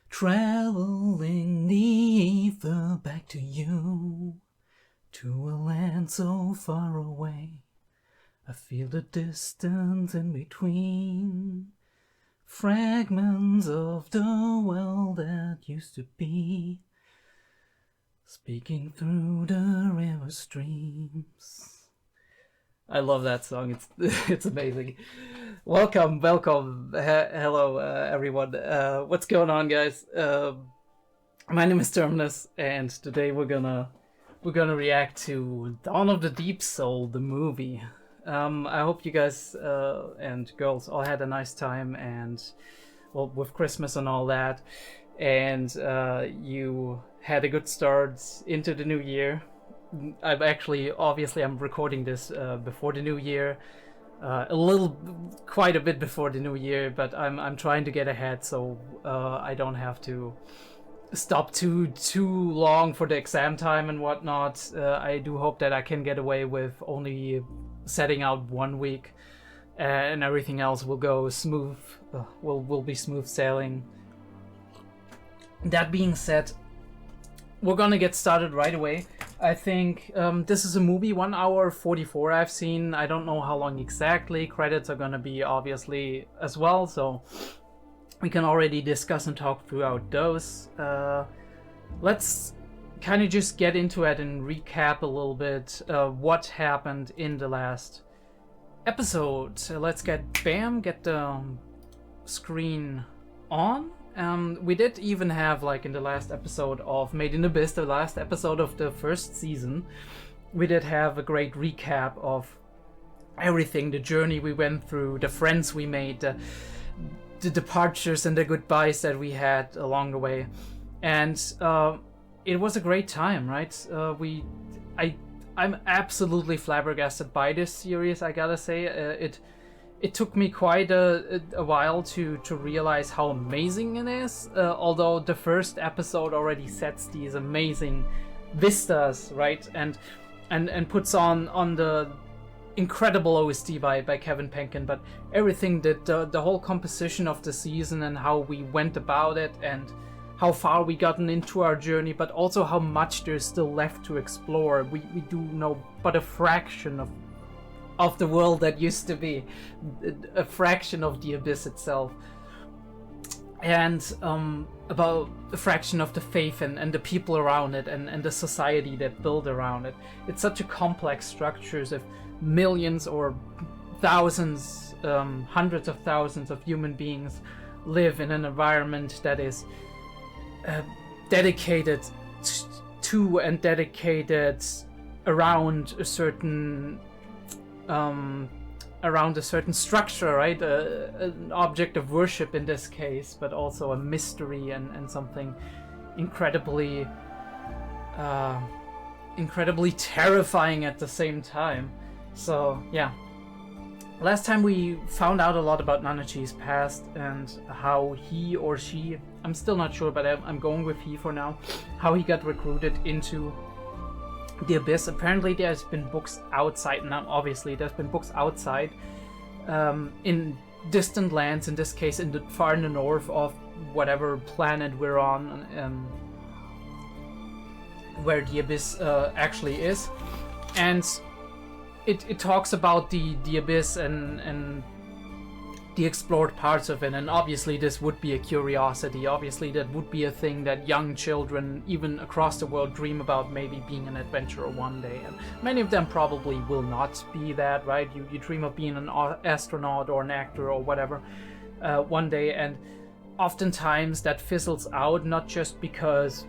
Traveling the ether back to you, to a land so far away. I feel the distance in between, fragments of the world that used to be, speaking through the river streams. I love that song. It's amazing. Welcome. Hello, everyone. What's going on, guys? My name is Terminus, and today we're gonna react to Dawn of the Deep Soul, the movie. I hope you guys and girls all had a nice time, and well, with Christmas and all that, and you had a good start into the new year. I'm recording this before the new year, quite a bit before the new year, but I'm trying to get ahead so I don't have to stop too long for the exam time and whatnot. I do hope that I can get away with only setting out 1 week, and everything else will go smooth. Will be smooth sailing. That being said, we're gonna get started right away. I think this is a movie, 1 hour 44 I've seen. I don't know how long exactly. Credits are gonna be obviously as well, so we can already discuss and talk throughout those. Let's kind of just get into it and recap a little bit what happened in the last episode. So let's get the screen on. We did even have, like in the last episode of Made in Abyss, the last episode of the first season, we did have a great recap of everything, the journey we went through, the friends we made, the departures and the goodbyes that we had along the way. And it was a great time, right? I'm absolutely flabbergasted by this series, I gotta say. It took me quite a while to realize how amazing it is, although the first episode already sets these amazing vistas, right? And puts on the incredible OST by Kevin Penkin, but everything that the whole composition of the season and how we went about it and how far we gotten into our journey, but also how much there's still left to explore. We do know but a fraction of the world that used to be, a fraction of the abyss itself, and about a fraction of the faith and the people around it and the society that built around it. It's such a complex structure of millions or thousands, hundreds of thousands of human beings live in an environment that is dedicated to and dedicated around a certain structure, right? An object of worship in this case, but also a mystery and something incredibly terrifying at the same time. So yeah, last time we found out a lot about Nanachi's past and how he or she, I'm still not sure, but I'm going with he for now, how he got recruited into the Abyss. Apparently there's been books outside, now obviously there's been books outside in distant lands, in this case far in the north of whatever planet we're on, where the Abyss actually is. And it talks about the Abyss and the explored parts of it, and obviously this would be a curiosity. Obviously that would be a thing that young children even across the world dream about, maybe being an adventurer one day, and many of them probably will not be that, right? You dream of being an astronaut or an actor or whatever one day, and oftentimes that fizzles out, not just because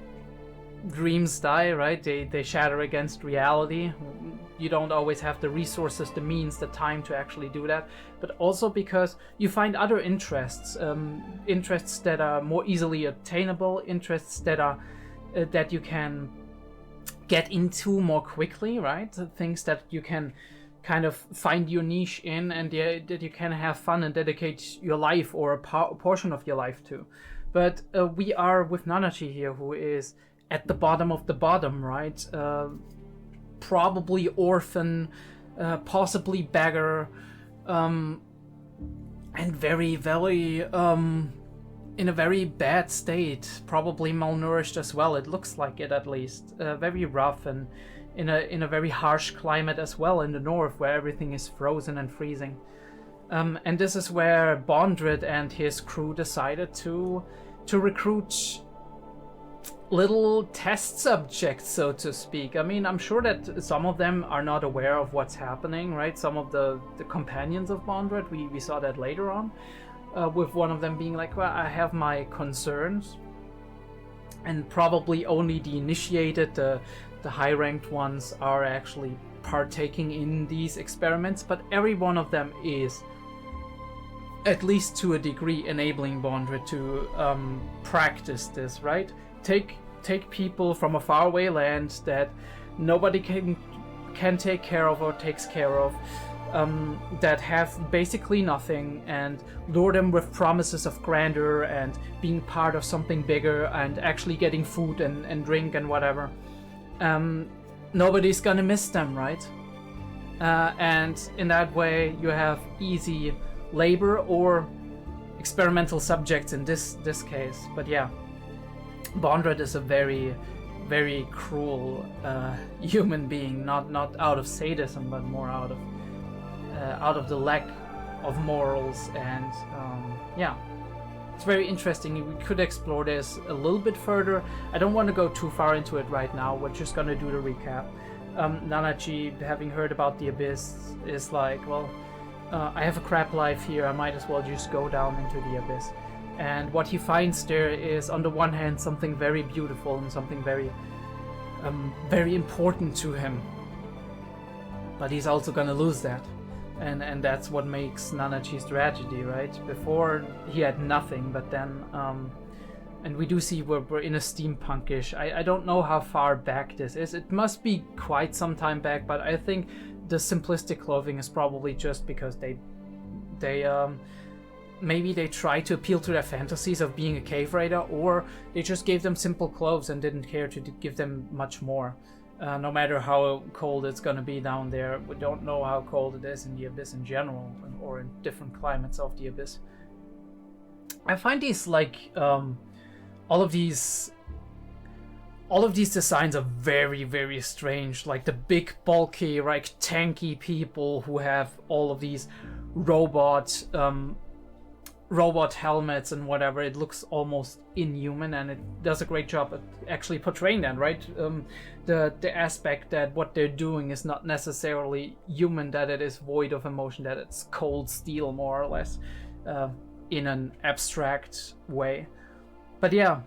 dreams die, right? They shatter against reality. You don't always have the resources, the means, the time to actually do that, but also because you find other interests, interests that are more easily attainable, interests that are that you can get into more quickly, right? Things that you can kind of find your niche in, and that you can have fun and dedicate your life or a portion of your life to. But we are with Nanachi here, who is at the bottom of the bottom, right? Probably orphan, possibly beggar, and very, very, in a very bad state, probably malnourished as well. It looks like it, at least. Very rough, and in a very harsh climate as well in the north, where everything is frozen and freezing. And this is where Bondrewd and his crew decided to recruit little test subjects, so to speak. I mean, I'm sure that some of them are not aware of what's happening, right? Some of the companions of Bondrewd, we saw that later on, with one of them being like, well, I have my concerns. And probably only the initiated, the high-ranked ones are actually partaking in these experiments, but every one of them is, at least to a degree, enabling Bondrewd to practice this, right? Take people from a faraway land that nobody can take care of or takes care of, that have basically nothing, and lure them with promises of grandeur and being part of something bigger and actually getting food and drink and whatever. Nobody's gonna miss them, right? And in that way you have easy labor or experimental subjects in this case. But yeah, Bondrewd is a very, very cruel human being, not out of sadism, but more out of the lack of morals. And yeah, it's very interesting. We could explore this a little bit further. I don't want to go too far into it right now. We're just gonna do the recap. 𝐸𝐷, having heard about the Abyss, is like, well, I have a crap life here, I might as well just go down into the Abyss. And what he finds there is, on the one hand, something very beautiful and something very, very important to him. But he's also gonna lose that. And that's what makes 𝐸𝐷's tragedy, right? Before, he had nothing, but then, and we do see we're in a steampunkish. I don't know how far back this is. It must be quite some time back, but I think the simplistic clothing is probably just because they maybe they tried to appeal to their fantasies of being a cave raider, or they just gave them simple clothes and didn't care to give them much more. No matter how cold it's gonna be down there. We don't know how cold it is in the Abyss in general, or in different climates of the Abyss. I find these, like, all of these designs are very, very strange. Like the big, bulky, like tanky people who have all of these robot helmets and whatever. It looks almost inhuman, and it does a great job at actually portraying that, right? The aspect that what they're doing is not necessarily human, that it is void of emotion, that it's cold steel, more or less, in an abstract way. But yeah,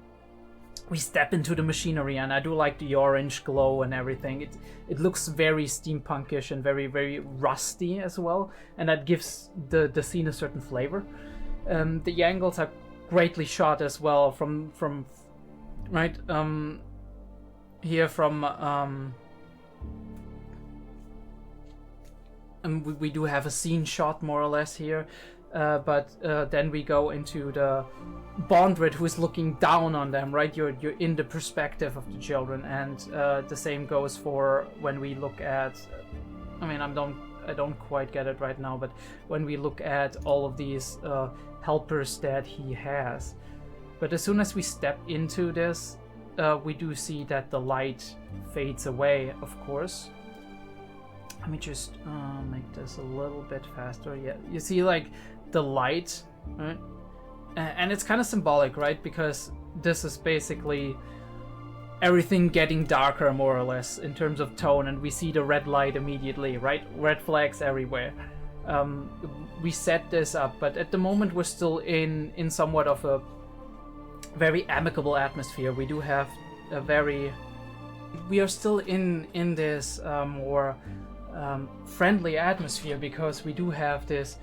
we step into the machinery, and I do like the orange glow and everything. It looks very steampunkish and very, very rusty as well, and that gives the scene a certain flavor. The angles are greatly shot as well from right here from and we do have a scene shot more or less here, but then we go into the Bondrewd, who is looking down on them, right? You're in the perspective of the children, and the same goes for when we look at, I mean, I don't quite get it right now, but when we look at all of these helpers that he has. But as soon as we step into this, we do see that the light fades away, of course. Let me just make this a little bit faster. Yeah, you see, like, the light, right? And it's kind of symbolic, right? Because this is basically everything getting darker, more or less, in terms of tone, and we see the red light immediately, right? Red flags everywhere. We set this up, but at the moment we're still in somewhat of a very amicable atmosphere. We do have a very... We are still in this more friendly atmosphere, because we do have this...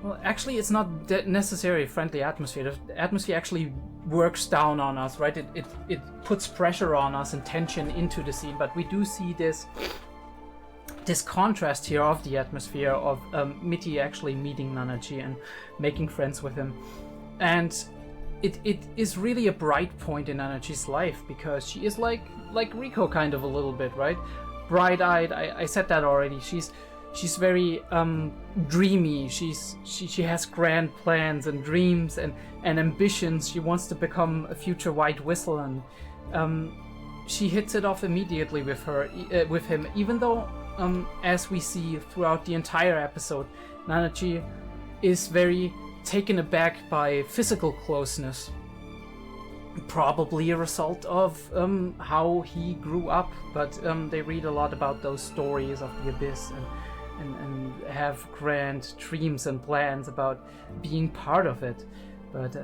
Well, actually, it's not necessarily friendly atmosphere. The atmosphere actually works down on us, right? It puts pressure on us and tension into the scene, but we do see this contrast here of the atmosphere of Mitty actually meeting 𝐸𝐷 and making friends with him. And it is really a bright point in 𝐸𝐷's life, because she is like Rico kind of a little bit, right? Bright-eyed, I said that already. she's very dreamy. She has grand plans and dreams and ambitions. She wants to become a future White Whistle, and she hits it off immediately with him, even though as we see throughout the entire episode, Nanachi is very taken aback by physical closeness. Probably a result of how he grew up, but they read a lot about those stories of the abyss and have grand dreams and plans about being part of it. But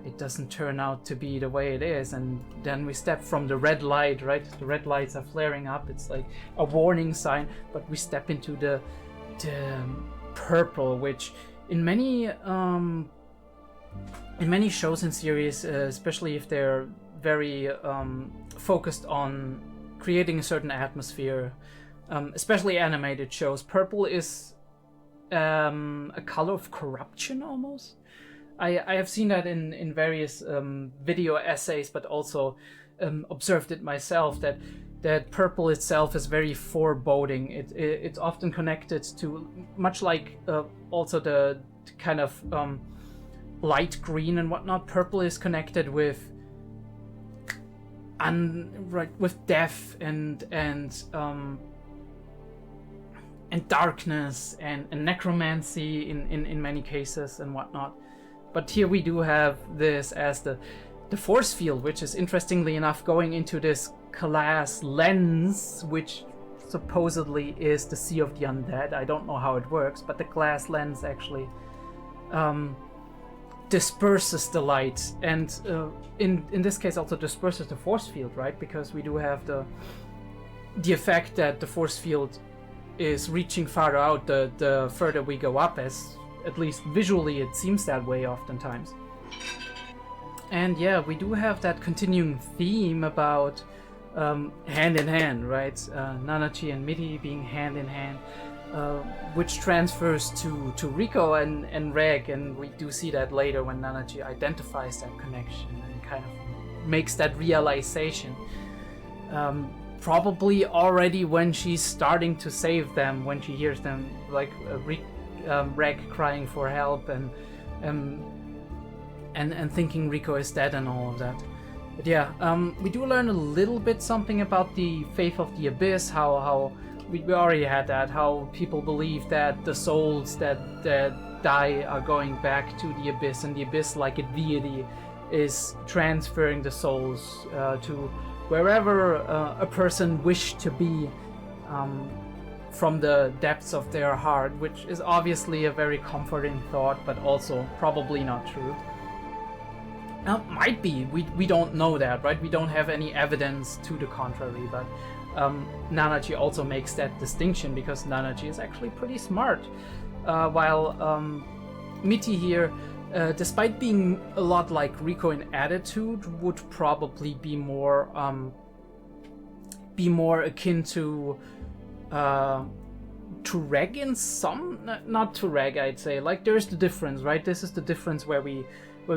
it doesn't turn out to be the way it is, and then we step from the red light, right? The red lights are flaring up, it's like a warning sign, but we step into the purple, which in many shows and series, especially if they're very focused on creating a certain atmosphere, especially animated shows, purple is a color of corruption almost. I have seen that in various video essays, but also observed it myself, that purple itself is very foreboding. It's often connected to, much like also the kind of light green and whatnot, purple is connected with with death and darkness and necromancy in many cases and whatnot. But here we do have this as the force field, which is interestingly enough going into this glass lens, which supposedly is the Sea of the Undead. I don't know how it works, but the glass lens actually disperses the light, and in this case also disperses the force field, right? Because we do have the effect that the force field is reaching farther out the further we go up, as at least visually it seems that way oftentimes. And yeah, we do have that continuing theme about hand in hand, right? Nanachi and Mitty being hand in hand, which transfers to Riko and Reg, and we do see that later when Nanachi identifies that connection and kind of makes that realization. Probably already when she's starting to save them, when she hears them, like Reg crying for help and thinking Riko is dead and all of that. But yeah, we do learn a little bit something about the faith of the abyss, how we already had that, how people believe that the souls that die are going back to the abyss, and the abyss, like a deity, is transferring the souls to wherever a person wished to be from the depths of their heart, which is obviously a very comforting thought, but also probably not true. Might be, we don't know that, right? We don't have any evidence to the contrary, but Nanachi also makes that distinction because Nanachi is actually pretty smart, while Mitty here, despite being a lot like Riko in attitude, would probably be more akin to Reg in some, not to Reg, I'd say. Like, there's the difference, right? This is the difference where we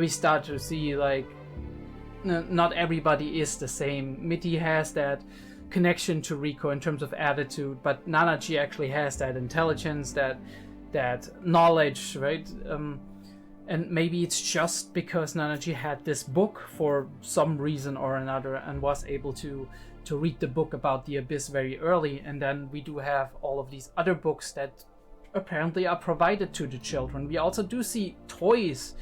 start to see, like, not everybody is the same. Mitty has that connection to Riko in terms of attitude, but Nanachi actually has that intelligence, that knowledge, right? And maybe it's just because Nanachi had this book for some reason or another and was able to read the book about the abyss very early, and then we do have all of these other books that apparently are provided to the children. We also do see toys.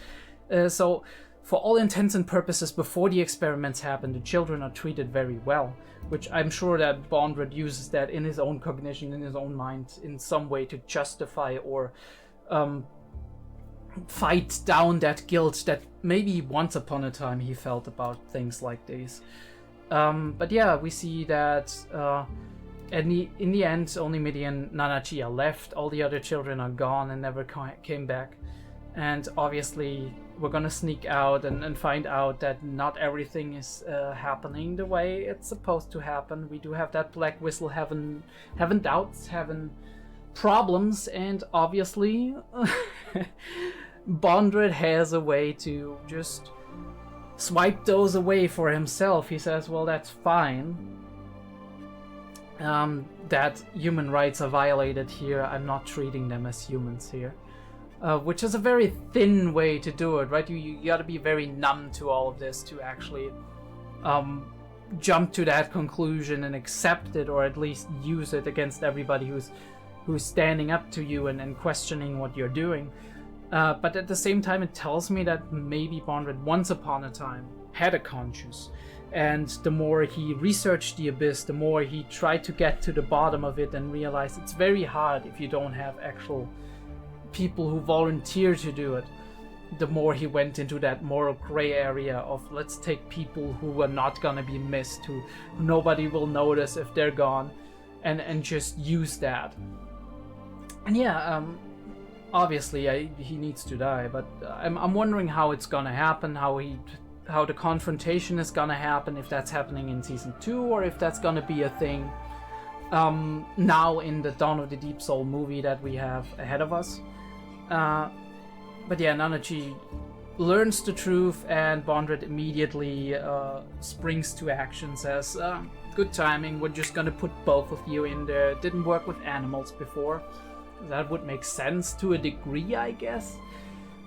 So for all intents and purposes, before the experiments happen, the children are treated very well, which I'm sure that Bondrewd uses that in his own cognition, in his own mind, in some way to justify or fight down that guilt that maybe once upon a time he felt about things like these. But yeah, we see that in the end, only Mitty and Nanachi are left. All the other children are gone and never came back. And obviously, we're gonna sneak out and find out that not everything is happening the way it's supposed to happen. We do have that Black Whistle having doubts, having problems, and obviously Bondrewd has a way to just swipe those away for himself. He says, well, that's fine. that human rights are violated here. I'm not treating them as humans here. Which is a very thin way to do it, right? You gotta be very numb to all of this to actually jump to that conclusion and accept it, or at least use it against everybody who's standing up to you and questioning what you're doing. But at the same time, it tells me that maybe Bondrewd once upon a time had a conscience, and the more he researched the Abyss, the more he tried to get to the bottom of it and realized it's very hard if you don't have actual people who volunteer to do it. The more he went into that moral gray area of, let's take people who are not gonna be missed, who nobody will notice if they're gone, and just use that. And yeah, obviously he needs to die, but I'm wondering how it's gonna happen, how the confrontation is gonna happen, if that's happening in season 2, or if that's gonna be a thing now in the Dawn of the Deep Soul movie that we have ahead of us. But yeah, Nanachi learns the truth, and Bondrewd immediately springs to action, says, good timing, we're just gonna put both of you in there. It didn't work with animals before. That would make sense to a degree, I guess.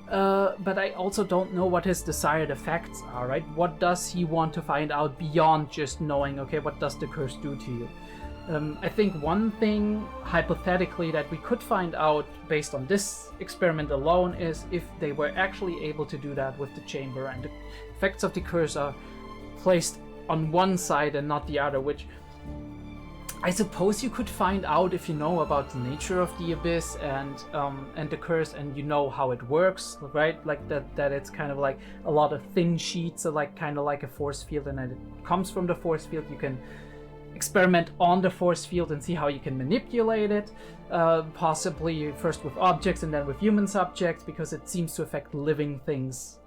But I also don't know what his desired effects are, right? What does he want to find out beyond just knowing, okay, what does the curse do to you? I think one thing, hypothetically, that we could find out based on this experiment alone is if they were actually able to do that with the chamber, and the effects of the curse are placed on one side and not the other, which I suppose you could find out if you know about the nature of the Abyss and the curse, and you know how it works, right? Like that it's kind of like a lot of thin sheets, like kind of like a force field, and it comes from the force field. You can experiment on the force field and see how you can manipulate it, possibly first with objects and then with human subjects, because it seems to affect living things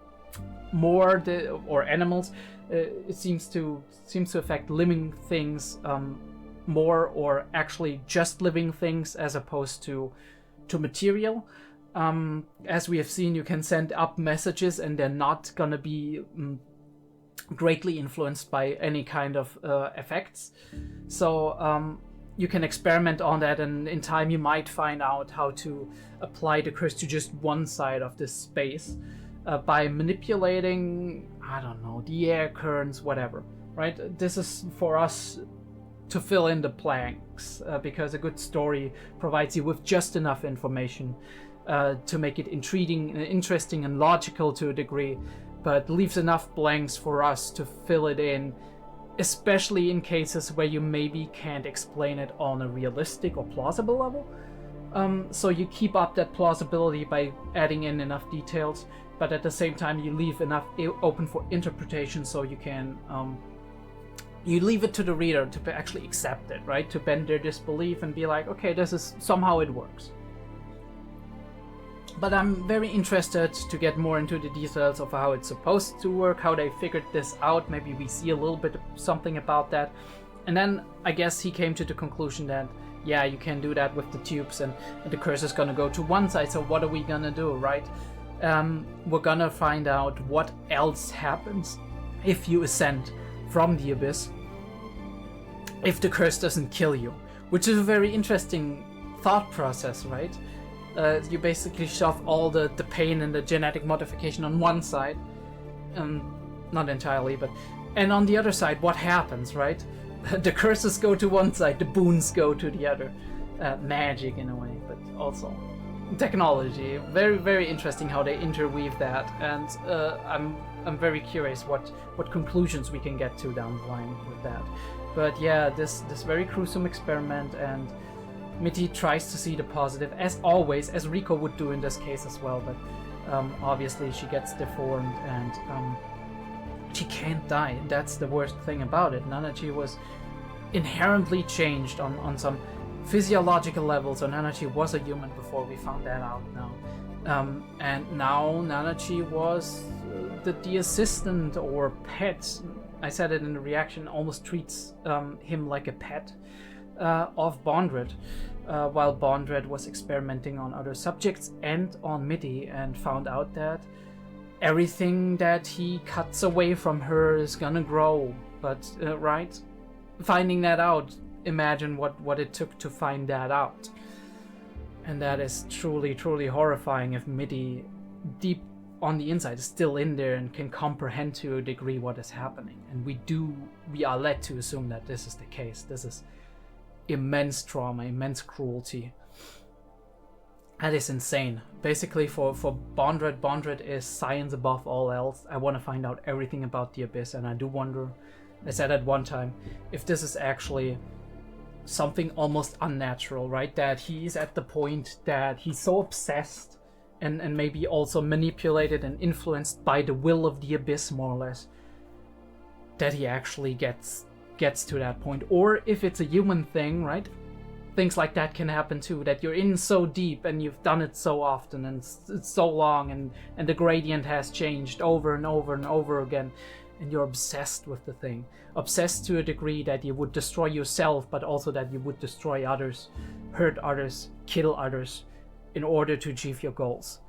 more, or animals. It seems to affect living things more, or actually just living things as opposed to material. As we have seen, you can send up messages and they're not gonna be greatly influenced by any kind of effects. So you can experiment on that, and in time you might find out how to apply the curse to just one side of this space by manipulating, I don't know, the air currents, whatever, right? This is for us to fill in the blanks, because a good story provides you with just enough information to make it intriguing, interesting, and logical to a degree, but leaves enough blanks for us to fill it in, especially in cases where you maybe can't explain it on a realistic or plausible level. So you keep up that plausibility by adding in enough details, but at the same time you leave enough open for interpretation, so you can you leave it to the reader to actually accept it, right? To bend their disbelief and be like, okay, this is somehow it works. But I'm very interested to get more into the details of how it's supposed to work, how they figured this out. Maybe we see a little bit of something about that. And then I guess he came to the conclusion that, yeah, you can do that with the tubes, and the curse is gonna go to one side, so what are we gonna do, right? We're gonna find out what else happens if you ascend from the Abyss, if the curse doesn't kill you, which is a very interesting thought process, right? You basically shove all the pain and the genetic modification on one side, not entirely, but, and on the other side, what happens, right? The curses go to one side, the boons go to the other. Magic in a way, but also technology. Very, very interesting how they interweave that, and I'm very curious what conclusions we can get to down the line with that. But yeah, this very gruesome experiment, and Mitty tries to see the positive, as always, as Rico would do in this case as well, but obviously she gets deformed, and she can't die. That's the worst thing about it. Nanachi was inherently changed on some physiological levels, so Nanachi was a human before we found that out now. And now Nanachi was the assistant or pet, I said it in the reaction, almost treats him like a pet of Bondrewd, while Bondrewd was experimenting on other subjects and on Mitty, and found out that everything that he cuts away from her is gonna grow. But right, finding that out imagine what it took to find that out. And that is truly, truly horrifying if Mitty, deep on the inside, is still in there and can comprehend to a degree what is happening. And we are led to assume that this is the case. This is immense trauma, immense cruelty. That is insane. Basically, for Bondrewd is science above all else. I want to find out everything about the Abyss, and I do wonder, I said at one time, if this is actually something almost unnatural, right? That he's at the point that he's so obsessed and maybe also manipulated and influenced by the will of the Abyss, more or less, that he actually gets to that point. Or if it's a human thing, right? Things like that can happen too, that you're in so deep and you've done it so often and it's so long, and the gradient has changed over and over and over again, and you're obsessed with the thing. Obsessed to a degree that you would destroy yourself, but also that you would destroy others, hurt others, kill others, in order to achieve your goals.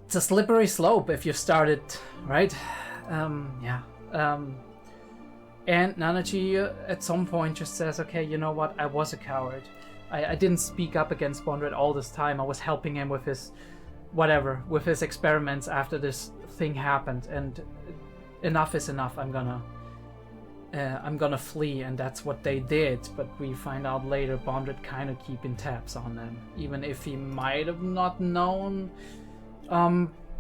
It's a slippery slope if you started, right? And Nanachi at some point just says, okay, you know what, I was a coward. I didn't speak up against Bondrewd all this time. I was helping him with his, whatever, with his experiments after this thing happened, and enough is enough. I'm gonna flee, and that's what they did. But we find out later Bondrewd kind of keeping tabs on them, even if he might have not known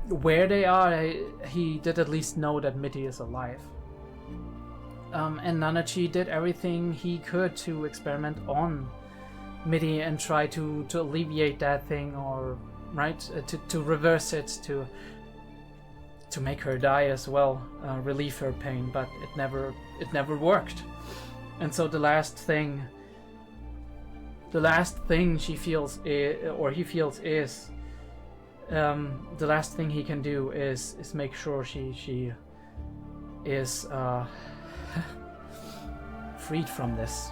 where they are. He did at least know that Mitty is alive. And Nanachi did everything he could to experiment on Mitty and try to alleviate that thing, or right, to reverse it, to make her die as well, relieve her pain, but it never worked. And so the last thing she feels or he feels is the last thing he can do is make sure she is freed from this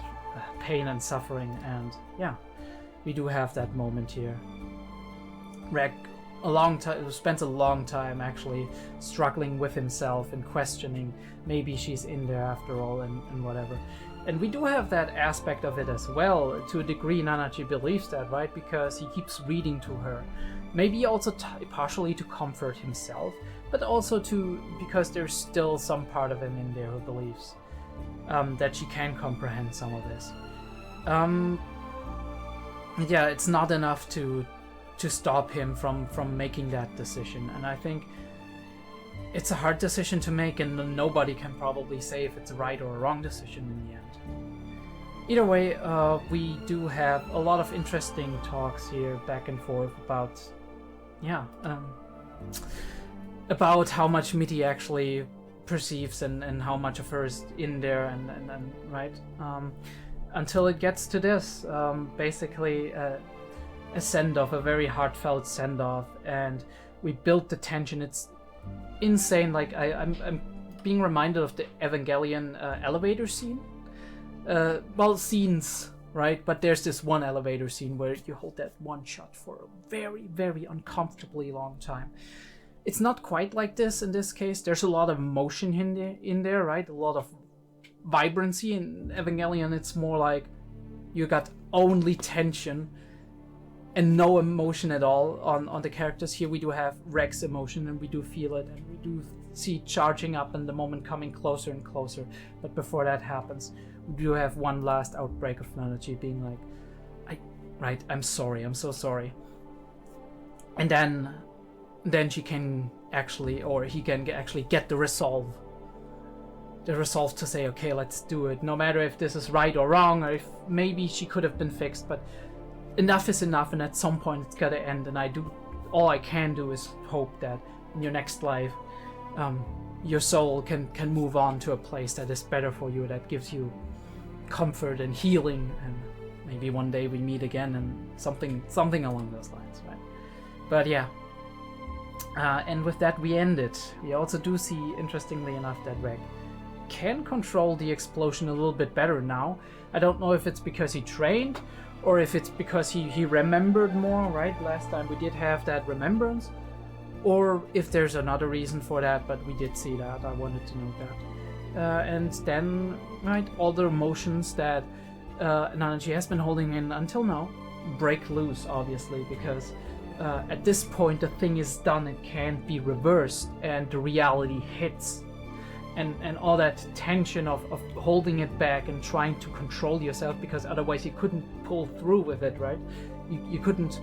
pain and suffering. And yeah, we do have that moment here. Reg spends a long time actually struggling with himself and questioning maybe she's in there after all, and whatever. And we do have that aspect of it as well. To a degree, Nanachi believes that, right? Because he keeps reading to her. Maybe also partially to comfort himself, but also because there's still some part of him in there who believes that she can comprehend some of this. Yeah, it's not enough to stop him from making that decision, and I think it's a hard decision to make, and nobody can probably say if it's a right or a wrong decision in the end. Either way, we do have a lot of interesting talks here back and forth about about how much Mitty actually perceives and how much of her is in there, and right, until it gets to this, basically a send-off, a very heartfelt send-off, and we built the tension. It's insane. Like I'm being reminded of the Evangelion elevator scene. Well, scenes, right? But there's this one elevator scene where you hold that one shot for a very, very uncomfortably long time. It's not quite like this in this case. There's a lot of emotion in there, right? A lot of vibrancy. In Evangelion, it's more like you got only tension and no emotion at all on the characters. Here we do have Reg's emotion, and we do feel it, and we do see it charging up and the moment coming closer and closer. But before that happens, we do have one last outbreak of Nanachi being like, I'm sorry, I'm so sorry. And then she can actually, or he can actually get the resolve to say, okay, let's do it, no matter if this is right or wrong, or if maybe she could have been fixed, but enough is enough, and at some point it's gotta end. And all I can do is hope that in your next life, your soul can move on to a place that is better for you, that gives you comfort and healing, and maybe one day we meet again, and something along those lines, right? But yeah, and with that we end it. We also do see, interestingly enough, that Reg can control the explosion a little bit better now. I don't know if it's because he trained, or if it's because he remembered more, right? Last time we did have that remembrance, or if there's another reason for that, but we did see that. I wanted to note and then, right, all the emotions that Nanachi has been holding in until now break loose, obviously, because at this point the thing is done, it can't be reversed, and the reality hits. And all that tension of holding it back and trying to control yourself, because otherwise you couldn't pull through with it, right? You couldn't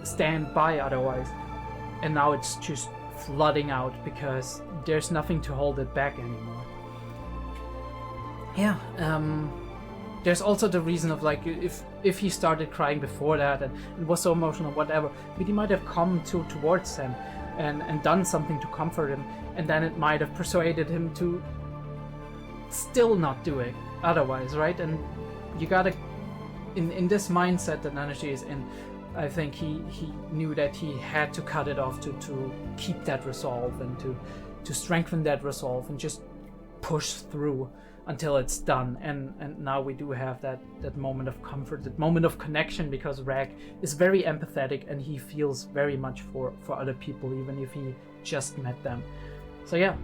stand by otherwise. And now it's just flooding out because there's nothing to hold it back anymore. Yeah, there's also the reason of like, if he started crying before that and was so emotional, whatever, but he might have come towards him and done something to comfort him, and then it might have persuaded him to still not do it otherwise, right? And you gotta, in this mindset that Nanachi is in, I think he knew that he had to cut it off to keep that resolve and to strengthen that resolve and just push through until it's done. And now we do have that moment of comfort, that moment of connection, because Rag is very empathetic and he feels very much for other people, even if he just met them. So yeah,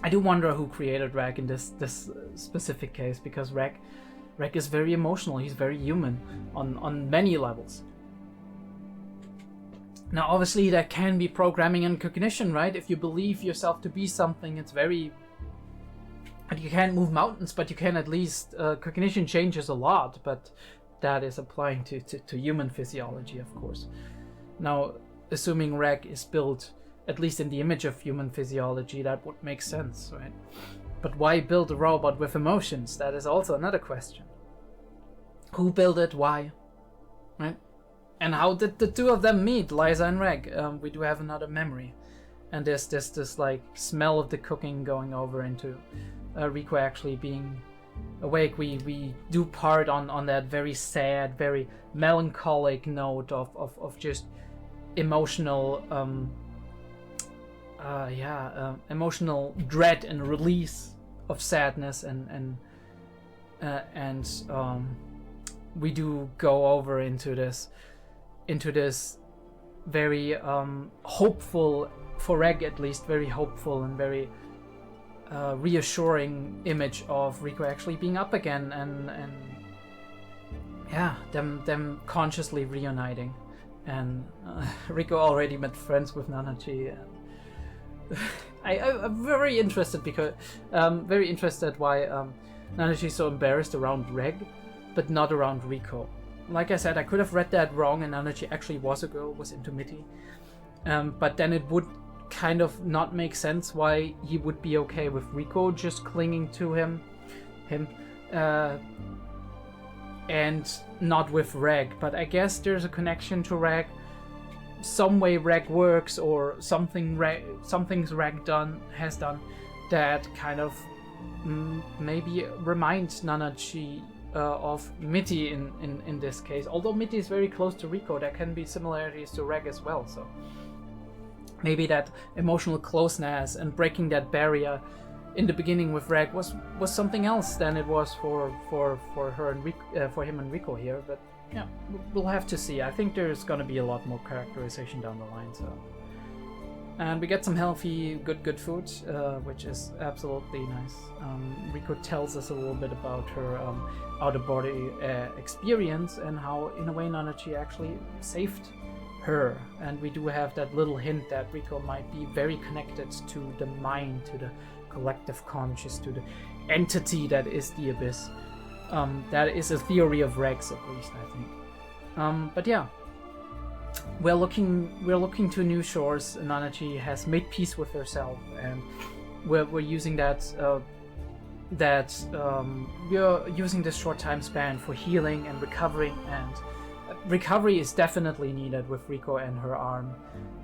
I do wonder who created Rag in this specific case, because Rag is very emotional, he's very human on many levels. Now obviously that can be programming and cognition, right? If you believe yourself to be something, it's very... And you can't move mountains, but you can at least... cognition changes a lot, but that is applying to human physiology, of course. Now, assuming Rag is built, at least in the image of human physiology, that would make sense, right? But why build a robot with emotions? That is also another question. Who built it? Why? Right? And how did the two of them meet, Liza and Reg? We do have another memory. And there's this like smell of the cooking going over into Riko actually being awake. We do part on that very sad, very melancholic note of just emotional emotional dread and release of sadness, and we do go over into this very hopeful, for Reg at least, very hopeful and very reassuring image of Riko actually being up again, and yeah, them consciously reuniting, and Riko already met friends with Nanachi. And I'm very interested because very interested why Nanachi is so embarrassed around Reg, but not around Riko. Like I said, I could have read that wrong, and Nanachi actually was a girl, was into Mitty. But then it would kind of not make sense why he would be okay with Riko just clinging to him, and not with Reg. But I guess there's a connection to Reg. Some way Reg works, or something's Reg has done that kind of maybe reminds Nanachi of Mitty in this case. Although Mitty is very close to Riko, there can be similarities to Reg as well. So maybe that emotional closeness and breaking that barrier in the beginning with Reg was something else than it was for her and for him and Riko here. But yeah, we'll have to see. I think there's gonna be a lot more characterization down the line. So, and we get some healthy, good food, which is absolutely nice. Riko tells us a little bit about her out-of-body experience and how, in a way, Nanachi actually saved her. And we do have that little hint that Riko might be very connected to the mind, to the collective conscious, to the entity that is the abyss. That is a theory of Reg's, at least, I think. But yeah, we're looking to new shores. Nanachi has made peace with herself, and we're using we're using this short time span for healing and recovering, and recovery is definitely needed with Riko and her arm.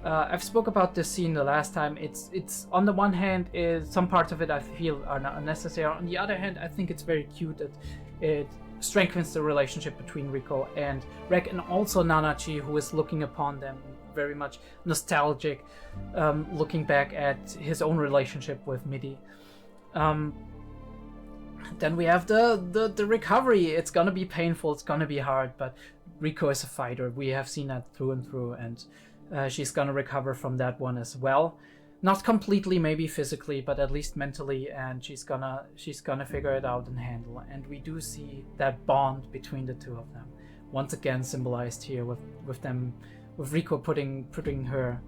I've spoke about this scene the last time. It's on the one hand, some parts of it I feel are not unnecessary. On the other hand, I think it's very cute that it strengthens the relationship between Riko and Reg, and also Nanachi, who is looking upon them very much nostalgic, looking back at his own relationship with Mitty. Then we have the recovery. It's gonna be painful, it's gonna be hard, but Riko is a fighter. We have seen that through and through, and she's gonna recover from that one as well. not completely, maybe physically, but at least mentally, and she's gonna figure it out and handle. And we do see that bond between the two of them, once again symbolized here with Riko putting her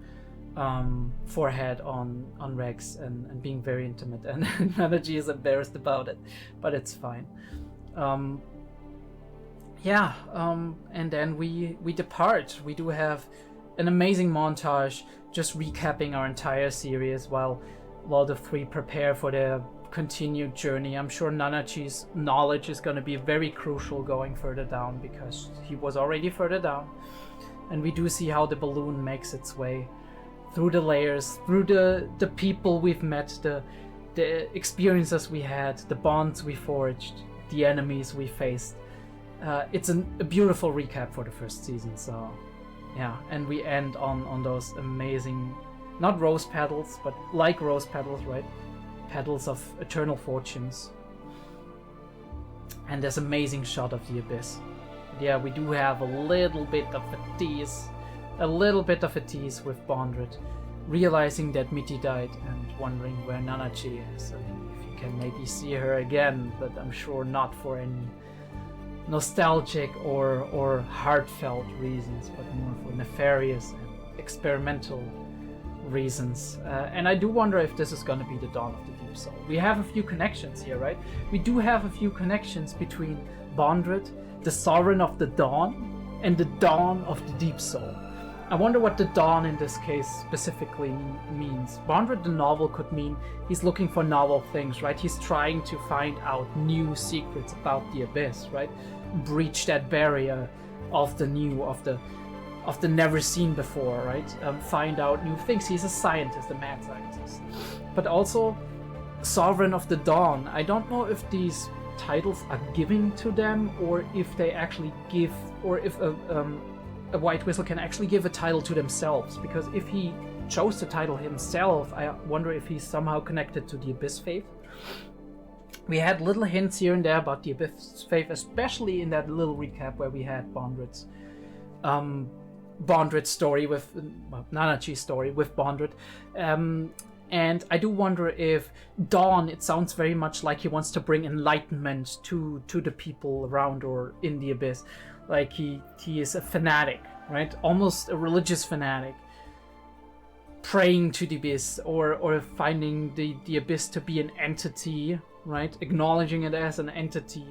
forehead on Rex and being very intimate, and Nanaji is embarrassed about it, but it's fine. And then we depart. We do have an amazing montage just recapping our entire series while the three prepare for their continued journey. I'm sure Nanachi's knowledge is going to be very crucial going further down, because he was already further down. And we do see how the balloon makes its way through the layers, through the people we've met, the experiences we had, the bonds we forged, the enemies we faced. It's a beautiful recap for the first season, so yeah. And we end on those amazing, not rose petals, but like rose petals, right? Petals of eternal fortunes. And this amazing shot of the abyss. Yeah, we do have a little bit of a tease with Bondrewd realizing that Mitty died and wondering where Nanachi is, and if he can maybe see her again, but I'm sure not for any nostalgic or heartfelt reasons, but more for nefarious and experimental reasons. And I do wonder if this is going to be the dawn of the Deep Soul. We have a few connections here, right? We do have a few connections between Bondrewd, the Sovereign of the Dawn, and the dawn of the Deep Soul. I wonder what the dawn in this case specifically means. Bondrewd the novel could mean he's looking for novel things, right? He's trying to find out new secrets about the abyss, right? Breach that barrier of the new, of the never seen before, right? Find out new things. He's a scientist, a mad scientist. But also Sovereign of the Dawn. I don't know if these titles are given to them, or if they actually give, or if a White Whistle can actually give a title to themselves, because if he chose the title himself, I wonder if he's somehow connected to the Abyss Faith. We had little hints here and there about the Abyss Faith, especially in that little recap where we had Bondrewd's story with Nanachi's story with Bondrewd. And I do wonder if Dawn, it sounds very much like he wants to bring enlightenment to the people around or in the Abyss. Like he is a fanatic, right? Almost a religious fanatic, praying to the Abyss, or finding the Abyss to be an entity, right? Acknowledging it as an entity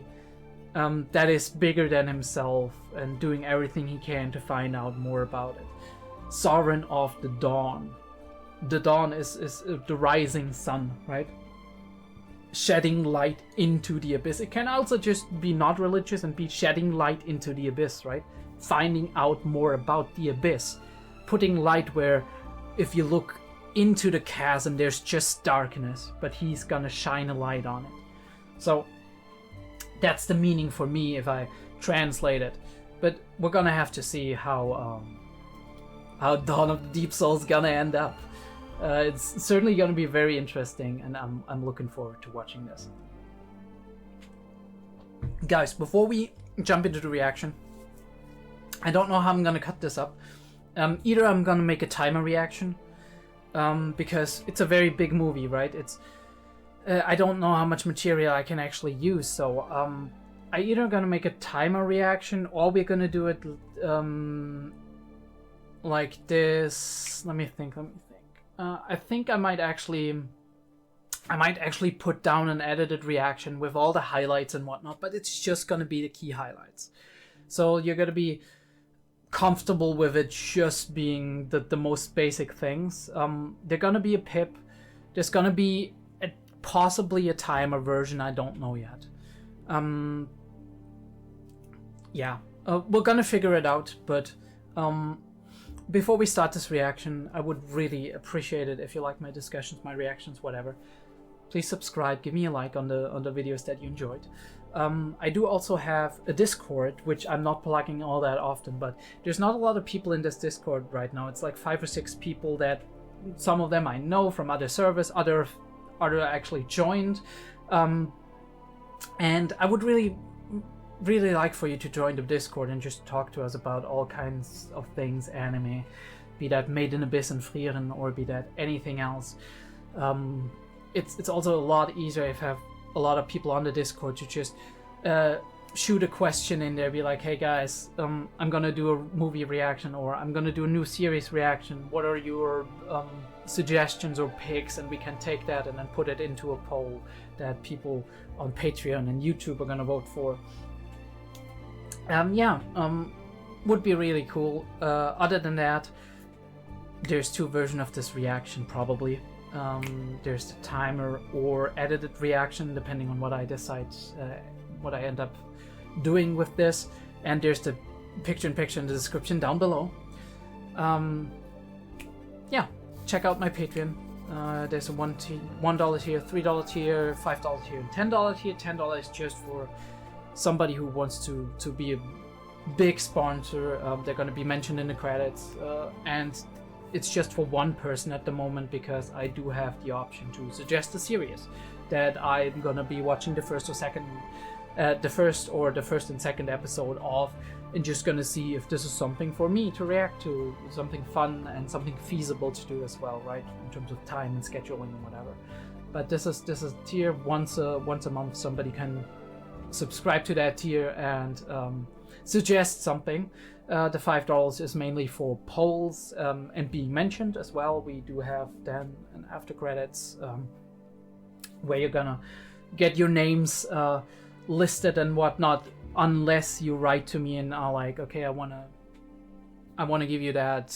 that is bigger than himself, and doing everything he can to find out more about it. Sovereign of the Dawn. The dawn is the rising sun, right? Shedding light into the abyss. It can also just be not religious and be shedding light into the abyss, right? Finding out more about the abyss. Putting light where, if you look into the chasm, there's just darkness, but he's gonna shine a light on it. So that's the meaning for me if I translate it. But we're gonna have to see how Dawn of the Deep Soul is gonna end up. It's certainly going to be very interesting, and I'm looking forward to watching this. Guys, before we jump into the reaction, I don't know how I'm going to cut this up. Either I'm going to make a timer reaction, because it's a very big movie, right? It's I don't know how much material I can actually use, so I either going to make a timer reaction, or we're going to do it like this. Let me think. I think I might actually put down an edited reaction with all the highlights and whatnot, but it's just gonna be the key highlights. So you're gonna be comfortable with it just being the most basic things. There's gonna be a pip. There's gonna be possibly a timer version. I don't know yet. We're gonna figure it out, but before we start this reaction, I would really appreciate it if you like my discussions, my reactions, whatever. Please subscribe, give me a like on the videos that you enjoyed. I do also have a Discord, which I'm not plugging all that often, but there's not a lot of people in this Discord right now. It's like 5 or 6 people that, some of them I know from other servers, other actually joined. And I would really like for you to join the Discord and just talk to us about all kinds of things anime, be that Made in Abyss and 𝐏𝐢𝐏𝐿, or be that anything else. It's also a lot easier if you have a lot of people on the Discord to just shoot a question in there, be like, hey guys, I'm gonna do a movie reaction, or I'm gonna do a new series reaction. What are your suggestions or picks? And we can take that and then put it into a poll that people on Patreon and YouTube are gonna vote for. Would be really cool. Other than that, there's 2 versions of this reaction probably. There's the timer or edited reaction, depending on what I decide, what I end up doing with this. And there's the picture-in-picture in the description down below. Yeah, check out my Patreon. There's a $1 tier, $3 tier, $5 tier, and $10 tier. $10 is just for somebody who wants to be a big sponsor. They're going to be mentioned in the credits, and it's just for one person at the moment, because I do have the option to suggest a series that I'm going to be watching the first and second episode of, and just going to see if this is something for me to react to, something fun and something feasible to do as well, right, in terms of time and scheduling and whatever. But this is tier once a month. Somebody can subscribe to that tier and suggest something. The $5 is mainly for polls and being mentioned as well. We do have then an after credits where you're gonna get your names listed and whatnot, unless you write to me and are like, okay, I wanna give you that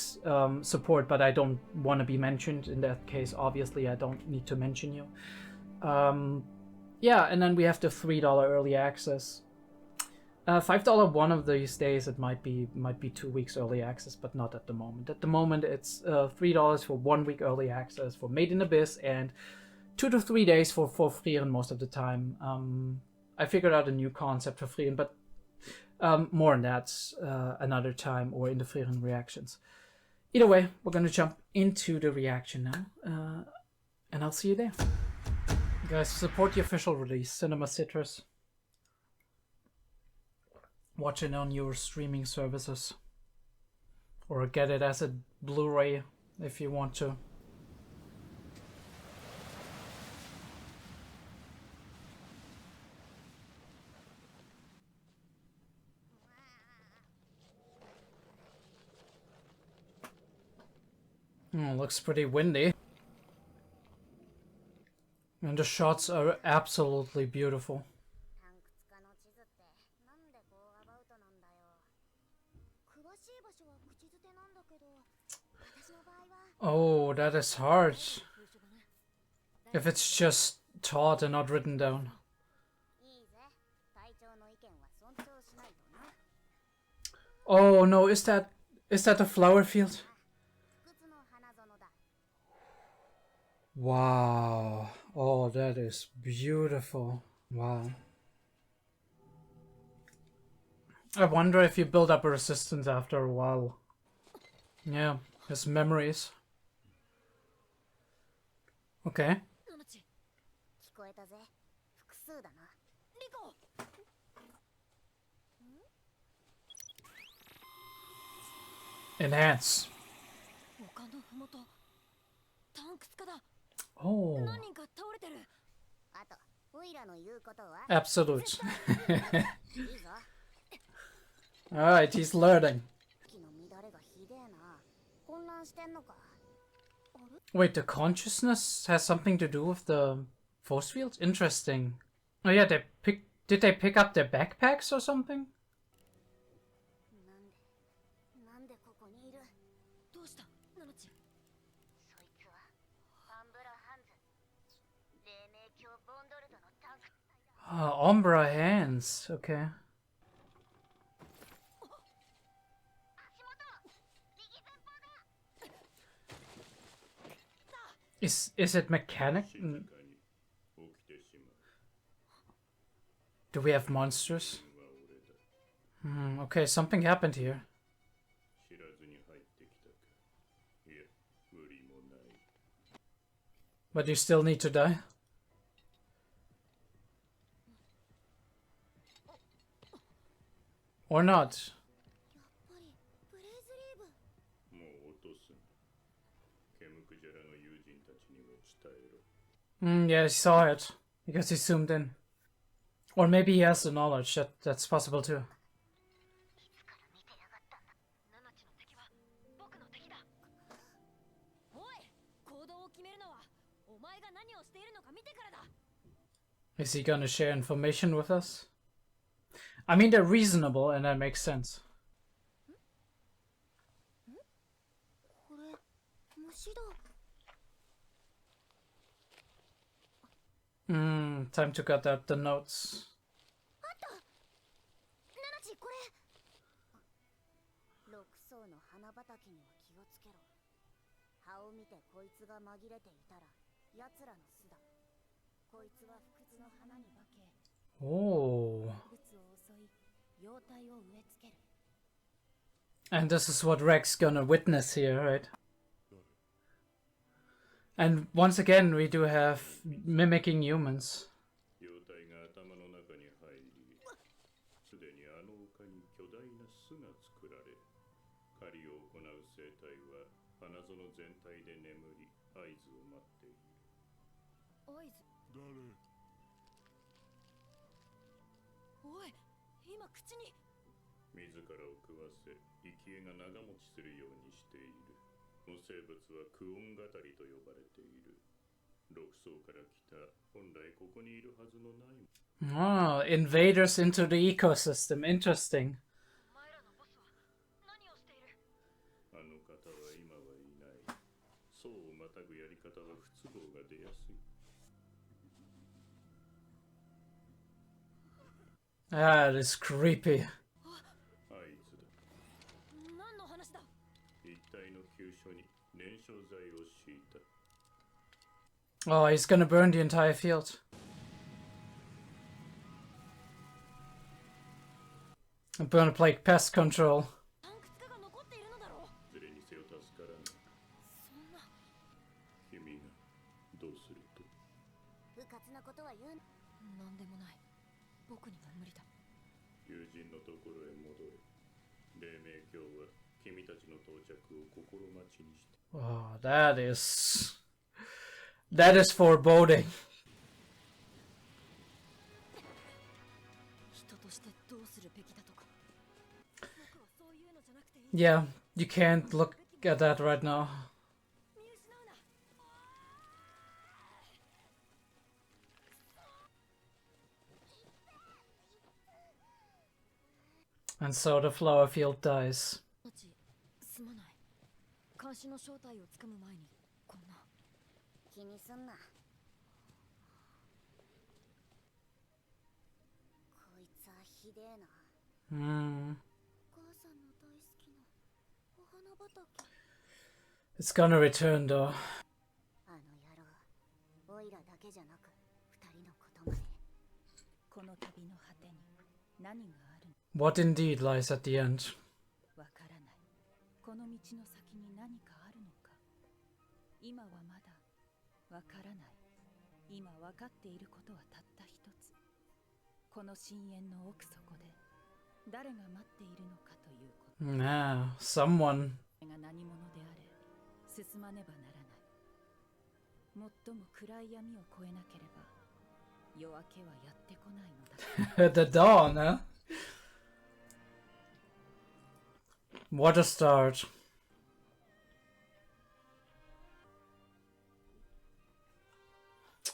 support, but I don't want to be mentioned. In that case, obviously, I don't need to mention you. Yeah, and then we have the $3 early access. $5 one of these days. It might be 2 weeks early access, but not at the moment. At the moment, it's $3 for 1 week early access for Made in Abyss, and 2 to 3 days for 𝐏𝐢𝐏𝐿 most of the time. I figured out a new concept for 𝐏𝐢𝐏𝐿, but more on that another time, or in the 𝐏𝐢𝐏𝐿 reactions. Either way, we're gonna jump into the reaction now, and I'll see you there. Guys, support the official release, Cinema Citrus. Watch it on your streaming services, or get it as a Blu-ray if you want to. Looks pretty windy. And the shots are absolutely beautiful. Oh, that is hard. If it's just taught and not written down. Oh no, is that a flower field? Wow. Oh, that is beautiful. Wow. I wonder if you build up a resistance after a while. Yeah, his memories. Okay. Enhance. Oh. Absolute. Alright, he's learning. Wait, the consciousness has something to do with the force fields? Interesting. Oh yeah, did they pick up their backpacks or something? Umbra hands, okay. Is it mechanic? Do we have monsters? Okay, something happened here. But you still need to die? Or not? Yeah, he saw it because he zoomed in. Or maybe he has the knowledge. That's possible too. 行動を決めるのはお前が何をしているのか見てからだ。 Is he gonna share information with us? I mean, they're reasonable and that makes sense. これ虫だ。 Time to cut out the notes. あった。ナナチこれ。6層の花畑には気をつけろ。葉を見てこいつが紛れていたら奴らの巣だ。こいつは不屈の花に化け。 Oh. 物を襲い妖体を植え付ける。 And this is what Rex's gonna witness here, right? And once again, we do have mimicking humans. 𝐈𝐦。おい、今口に。自らを食わせ、生き餌が長持ちするようにしている。この生物は𝐿音語りと呼ばれている。6層から来た、本来ここにいるはずのない。Ah, invaders into the ecosystem. Interesting. お前らのボスは何をしている。あの方は今はいない。層をまたぐやり方は不都合が出やすい。Ah, it is creepy. あいつだ。何の話だ。一体の急所に燃焼剤を敷いた。 Oh, he's gonna burn the entire field. I'm gonna play pest control. タンクツカが残っているのだろう。いずれにせよ助からない。そんな。君がどうすると。不活なことは言う。なんでもない。僕には無理だ。友人のところへ戻れ。黎明鏡は君たちの到着を心待ちにして。 Oh, that is foreboding. 人としてどうするべきだとか。僕はそういうのじゃなくていい。 Yeah, you can't look at that right now. 見失うな。 And so the flower field dies. すまない。監視の正体をつかむ前にこんな。気にすんな。こいつはひでえな。お母さんの大好きなお花畑。 It's gonna return though. あの野郎、オイラだけじゃなく二人のことまで。この旅の果てに何がある。 What indeed lies at the end? わからない。この道の先に何かあるのか。今はまだわからない。今わかっていることはたった一つ。この深淵の奥底で誰が待っているのかということ。 Nah, someone. が何者であれ進まねばならない。最も暗い闇を越えなければ夜明けはやってこないのだ。 The dawn, huh? What a start.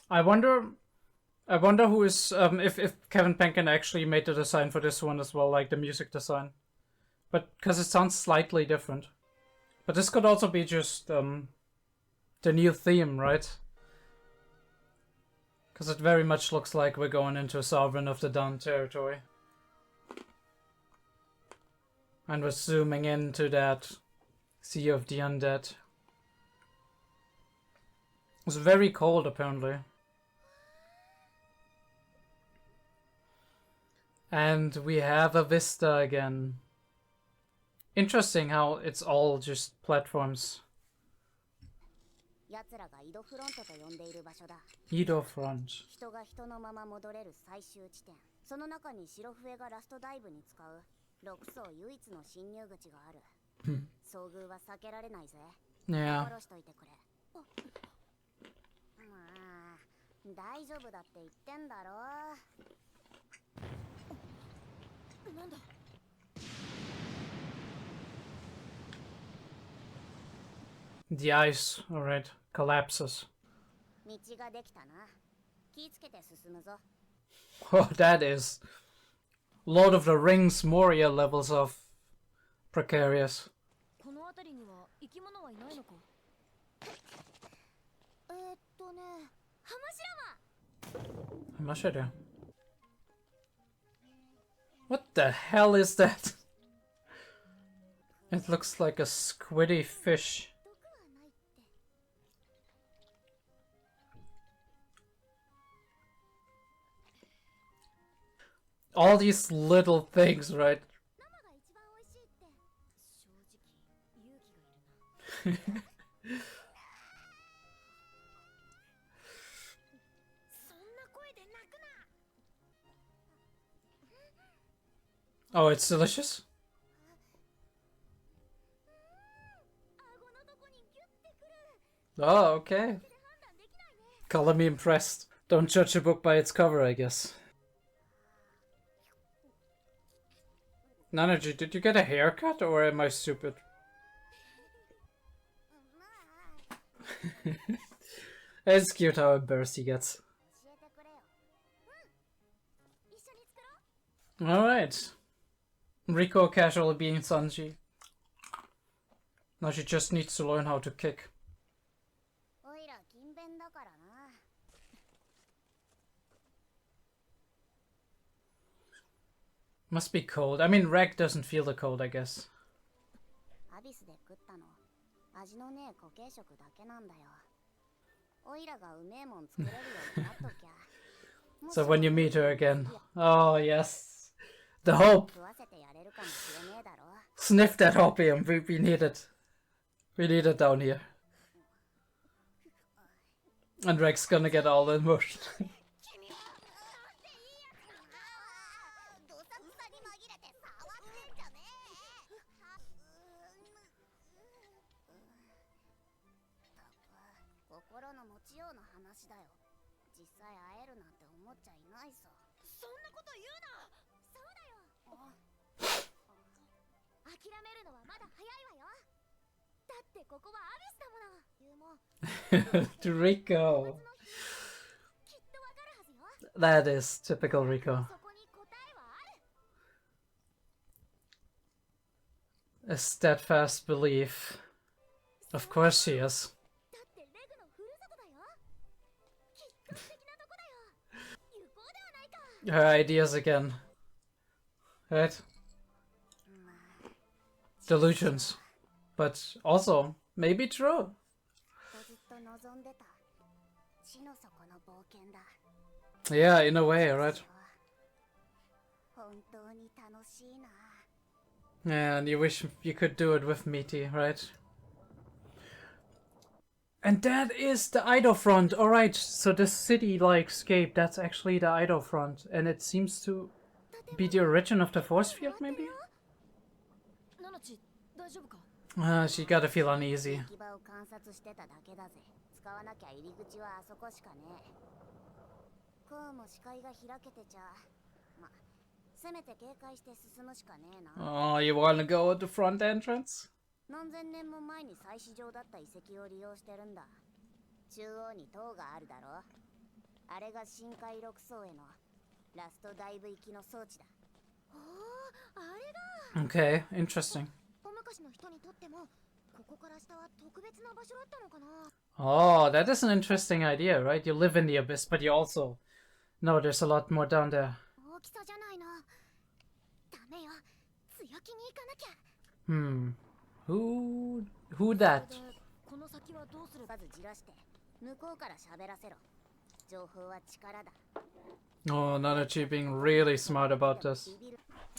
I wonder who is if Kevin Penkin actually made the design for this one as well, like the music design, but because it sounds slightly different. But this could also be just the new theme, right? Because it very much looks like we're going into Sovereign of the Dawn territory. And we're zooming into that Sea of the Undead. It's very cold, apparently. And we have a vista again. Interesting how it's all just platforms. 奴らが井戸フロントと呼んでいる場所だ。 Edo Front. 人が人のまま戻れる最終地点。その中に白笛がラストダイブに使う6層唯一の侵入口がある。遭遇は避けられないぜ。 Yeah. 殺しといてくれ。まあ大丈夫だって言ってんだろ。なんだ。 The ice, alright, collapses. 道ができたな。気ぃつけて進むぞ。 Oh, that is Lord of the Rings Moria levels of precarious. この辺りには生き物はいないのか。I'm not sure. What the hell is that? It looks like a squiddy fish. All these little things, right? Oh, it's delicious. Oh, okay. Color me impressed. Don't judge a book by its cover, I guess. Nanaji, did you get a haircut or am I stupid? It's cute how embarrassed he gets. Alright. Rico casually being Sanji. Now she just needs to learn how to kick. Must be cold. I mean, Reg doesn't feel the cold, I guess. So when you meet her again. Oh, yes. The hope. Sniff that opium. We need it. We need it down here. And Reg's gonna get all the emotion. Rico. That is typical Rico. A steadfast belief. Of course she is. Her ideas again. Right? Delusions. But also, maybe true. Yeah, in a way, right? Yeah, and you wish you could do it with Meaty, right? And that is the Ido front. Alright, so the city-like scape, that's actually the Ido front. And it seems to be the origin of the force field, maybe? She gotta feel uneasy. Oh, you wanna go at the front entrance? Okay, interesting. Oh, that is an interesting idea, right? You live in the abyss, but you also know there's a lot more down there. Who that? Oh, Nanachi being really smart about this.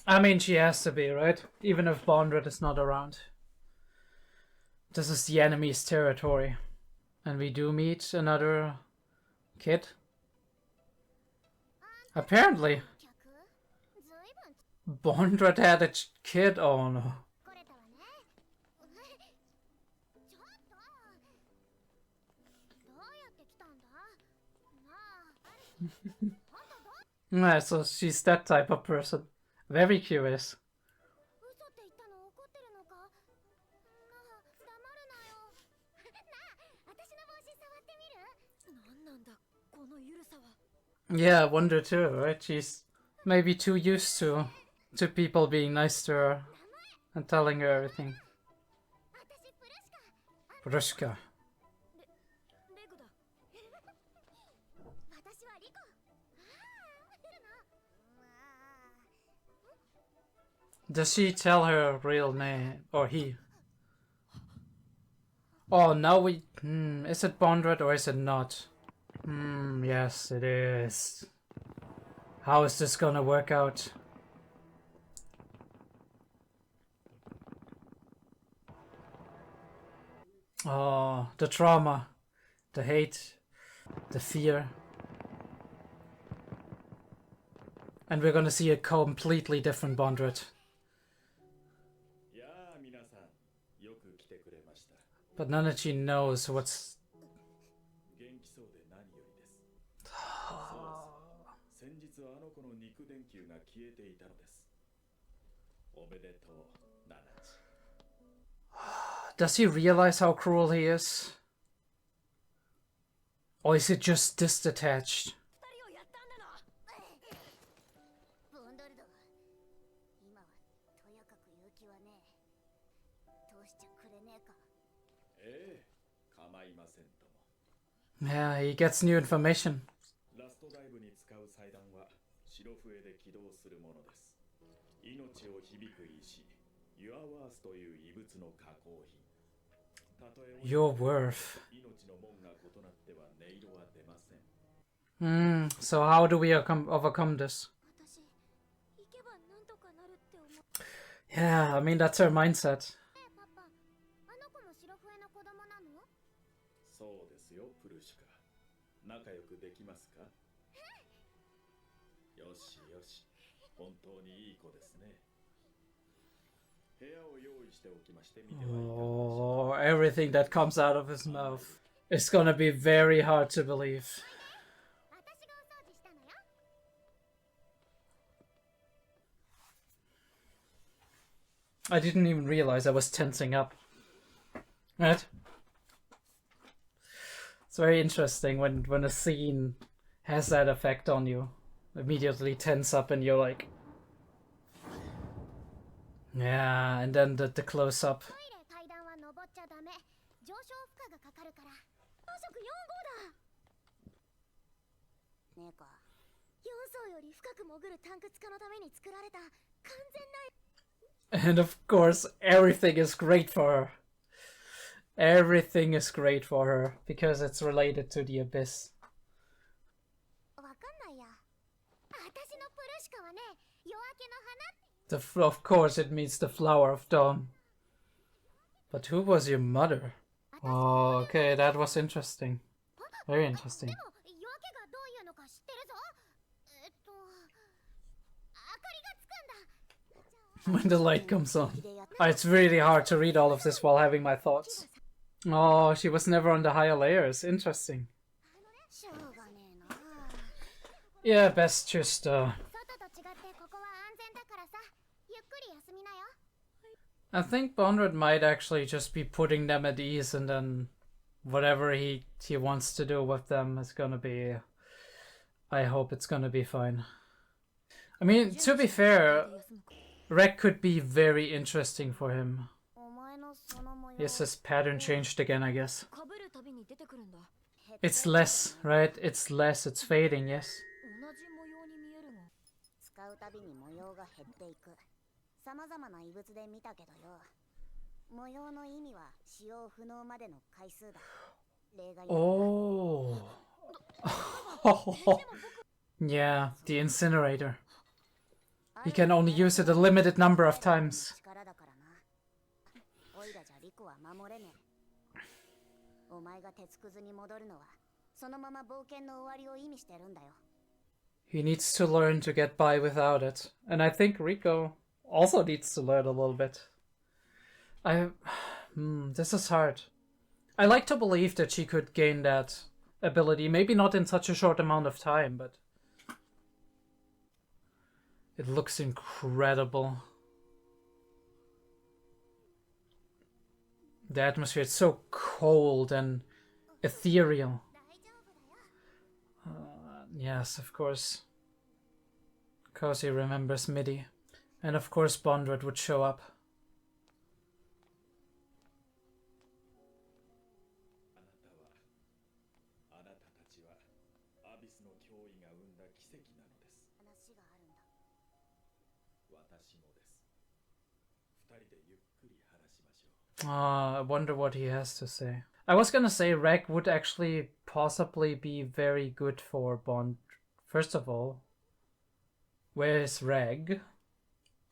I mean, she has to be, right? Even if Bondrewd is not around. This is the enemy's territory. And we do meet another kid. Apparently. Bondrewd had a kid? Oh no. Yeah, so she's that type of person. Very curious. 嘘って言ったの怒ってるのか？なあ、黙るなよ。なあ、私の帽子触ってみる？なんなんだ、このゆるさは。Yeah, I wonder too, right? She's maybe too used to people being nice to her and telling her everything. 私プルシカ。 Brushka. レグだ。私はリコ。来るの。まあ。 Does she tell her real name? Or he? Oh, now we... is it Bondrewd or is it not? Yes, it is. How is this gonna work out? Oh, the trauma, the hate, the fear. And we're gonna see a completely different Bondrewd. But Nanachi knows what's... 元気そうで何よりです。先日あの子の肉電球が消えていたのです。おめでとう、ナナチ。 Does he realize how cruel he is? Or is it just disattached? ボンドルド、今はとやかく言う気はねえ。通しちゃくれねえか。ええ、構いませんとも。 Yeah, he gets new information. ラストダイブに使う祭壇は白笛で起動するものです。命を響く石、𝐢𝐻という異物の加工品。たとえ Your worth. 命の門が異なっては音色は出ません。 So how do we overcome this? 私、行けばなんとかなるって思う。Yeah, I mean, that's her mindset. パパ、あの子も白笛の子供なの？そうですよ、プルシカ。仲良くできますか？よしよし、本当にいい子ですね。部屋を用意しておきまして見てはいかがでしょう。 Oh, everything that comes out of his mouth. It's gonna be very hard to believe. 私がお掃除したのよ。 I didn't even realize I was tensing up. Right? It's very interesting when a scene has that effect on you. Immediately tense up and you're like... Yeah, and then the close-up. トイレ階段は登っちゃダメ。上昇負荷がかかるから。4色4号だ。ねえか。4層より深く潜るタンク地下のために作られた完全な。 And of course, everything is great for her. Everything is great for her because it's related to the abyss. わかんないや。私のプルシカはね、夜明けの花。 Of course, it means the flower of dawn. But who was your mother? Oh, okay, that was interesting. Very interesting. でも夜明けがどういうのか知ってるぞ。明かりがつくんだ。 When the light comes on. It's really hard to read all of this while having my thoughts. Oh, she was never on the higher layers. Interesting. しょうがねえな。 Yeah, best just 外と違ってここは安全だからさ。ゆっくり休みなよ。 I think Bondrewd might actually just be putting them at ease, and then whatever he wants to do with them is gonna be... I hope it's gonna be fine. I mean, to be fair, Rek could be very interesting for him. お前のその模様。 Yes, his pattern changed again, I guess. かぶるたびに出てくるんだ。 It's less, right? It's less, it's fading, yes. 同じ模様に見えるが。使うたびに模様が減っていく。様々な異物で見たけどよ。模様の意味は使用不能までの回数だ。例外なく。 Oh. Yeah, the incinerator. He can only use it a limited number of times. 力だからな。おいらじゃリコは守れねえ。お前が鉄くずに戻るのは、そのまま冒険の終わりを意味してるんだよ。 He needs to learn to get by without it. And I think Rico also needs to learn a little bit. This is hard. I like to believe that she could gain that ability. Maybe not in such a short amount of time, but it looks incredible. The atmosphere is so cold and ethereal. Yes, of course. Because he remembers MIDI. And of course Bondrewd would show up. I wonder what he has to say. I was gonna say Reg would actually possibly be very good for Bond. First of all, where is Reg?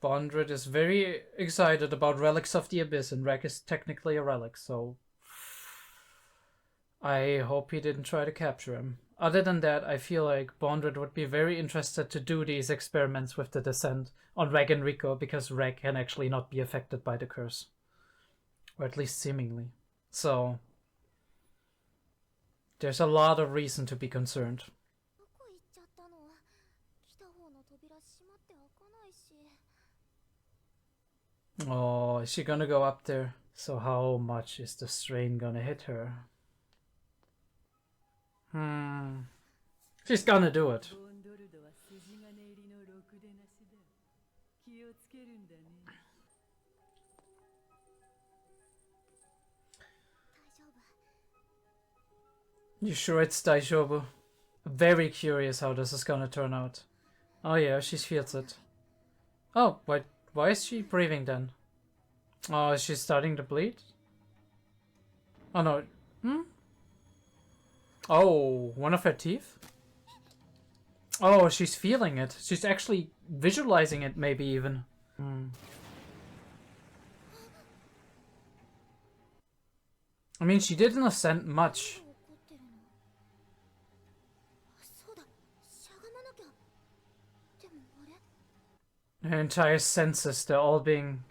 Bondrewd is very excited about Relics of the Abyss, and Reg is technically a relic, so I hope he didn't try to capture him. Other than that, I feel like Bondrewd would be very interested to do these experiments with the Descent on Reg and Rico, because Reg can actually not be affected by the curse. Or at least seemingly. So there's a lot of reason to be concerned. Oh, is she gonna go up there? So how much is the strain gonna hit her? She's gonna do it. You sure it's 𝐸𝐲𝐶? Very curious how this is gonna turn out. Oh yeah, she feels it. Oh, why is she breathing then? Oh, is she starting to bleed? Oh no. Oh, one of her teeth? Oh, she's feeling it. She's actually visualizing it, maybe even. I mean, she didn't ascend much. Her entire senses, they're all being...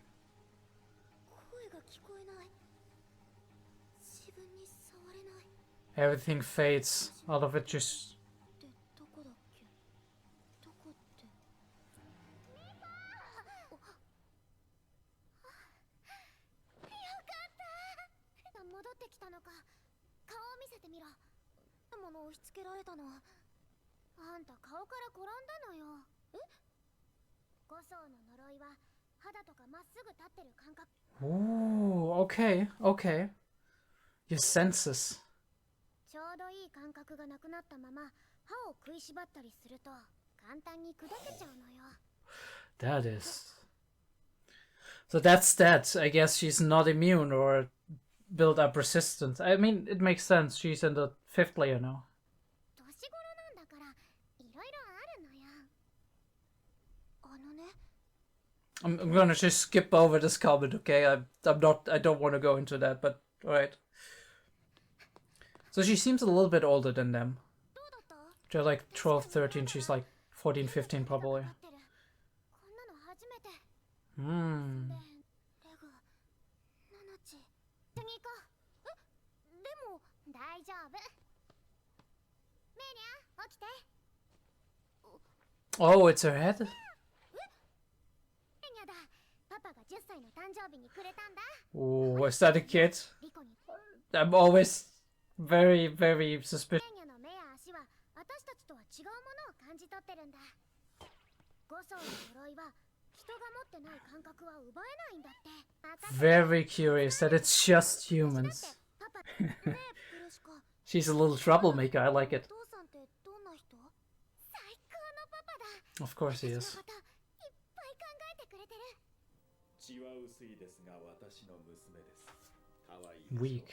Everything fades. All of it just... Ooh, okay, okay. Your senses. That is. So that's that. I guess she's not immune or build up resistance. I mean, it makes sense. She's in the 5th layer now. I'm gonna just skip over this comment, okay? I don't want to go into that, but alright. So she seems a little bit older than them. They're like 12, 13, she's like 14, 15 probably. Oh, it's her head? Oh, is that a kid? I'm always very, very suspicious. Very curious that it's just humans. She's a little troublemaker, I like it. Of course he is. Weak.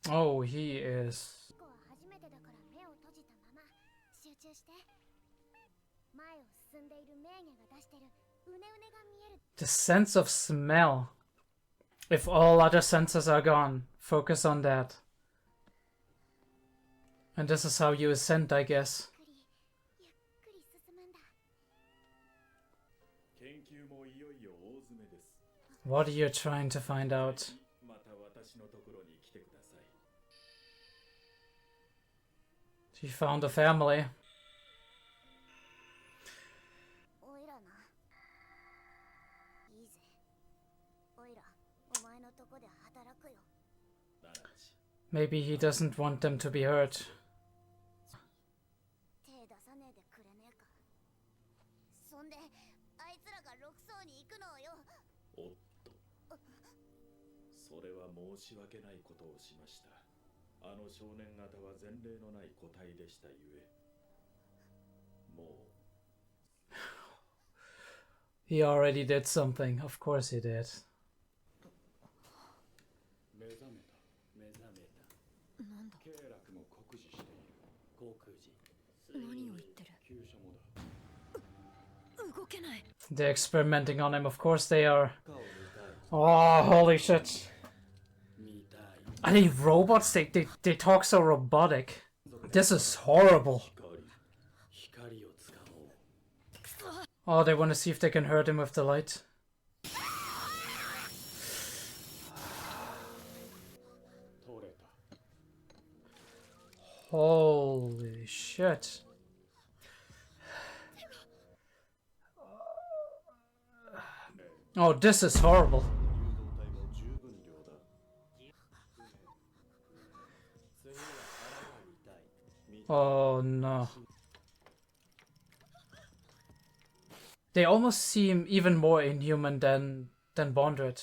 Oh, he is. 前を進んでいる名言が出してるうねうねが見える。 The sense of smell. If all other senses are gone, focus on that. And this is how you ascend, I guess. ゆっくり進むんだ。研究もいよいよ大詰めです。 What are you trying to find out? また私のところに来てください。 She found a family. おいらな。いいぜ。おいら、お前のとこで働くよ。 Maybe he doesn't want them to be hurt. 手出さねえでくれねえか。そんで、あいつらが6層に行くのよ。おっと、それは申し訳ないことをしました。あの少年方は前例のない個体でしたゆえ、もう He already did something. Of course he did. 目覚めた、目覚めた。なんだ、経絡も酷似している。航空時、何を言ってる。急所もだ。動けない。 They're experimenting on him. Of course they are. 顔見たい、 Oh, holy shit. 見たい。 Are they robots? They talk so robotic. This is horrible. 光を使おう。 Oh, they want to see if they can hurt him with the light. 取れた。 Holy shit. Oh, this is horrible. 誘導体も十分量だ。次は腹が痛い。 Oh no. They almost seem even more inhuman than Bondrewd.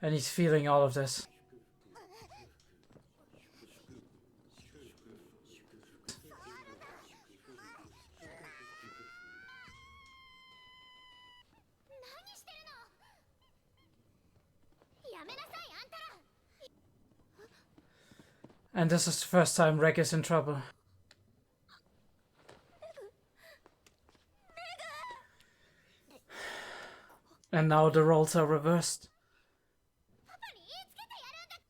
And he's feeling all of this. And this is the first time Reg is in trouble. And now the roles are reversed.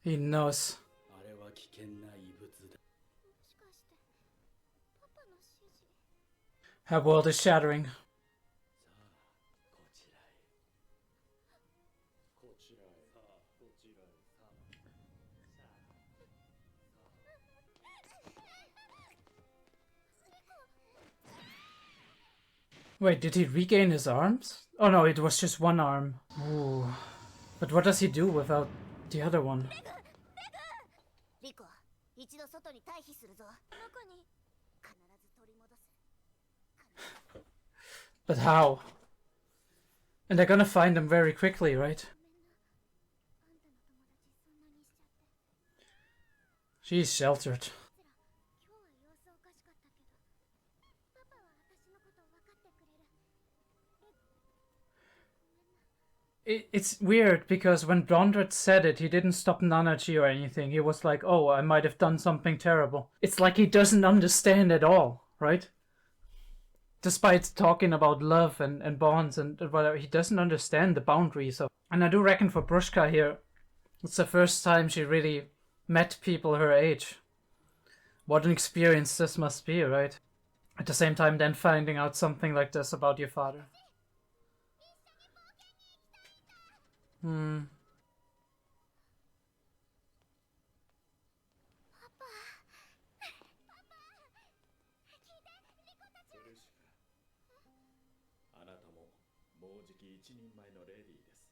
He knows. あれは危険な異物だ。 Her world is shattering. さあ、こちらへ。こちらへ。さあ、こちらへ。さあ。 Wait, did he regain his arms? Oh no, it was just one arm. Ooh. But what does he do without the other one? リコ、一度外に退避するぞ。中に必ず取り戻す。 But how? And they're gonna find him very quickly, right? She's sheltered. 今日は様子おかしかったけど、パパは私のこと分かってくれる。It's weird because when Bondrewd said it, he didn't stop Nanachi or anything. He was like, oh, I might have done something terrible. It's like he doesn't understand at all, right? Despite talking about love and bonds and whatever, he doesn't understand the boundaries of. And I do reckon for Brushka here, it's the first time she really met people her age. What an experience this must be, right? At the same time, then finding out something like this about your father. Hmm. あなたももうじき一人前のレディーです。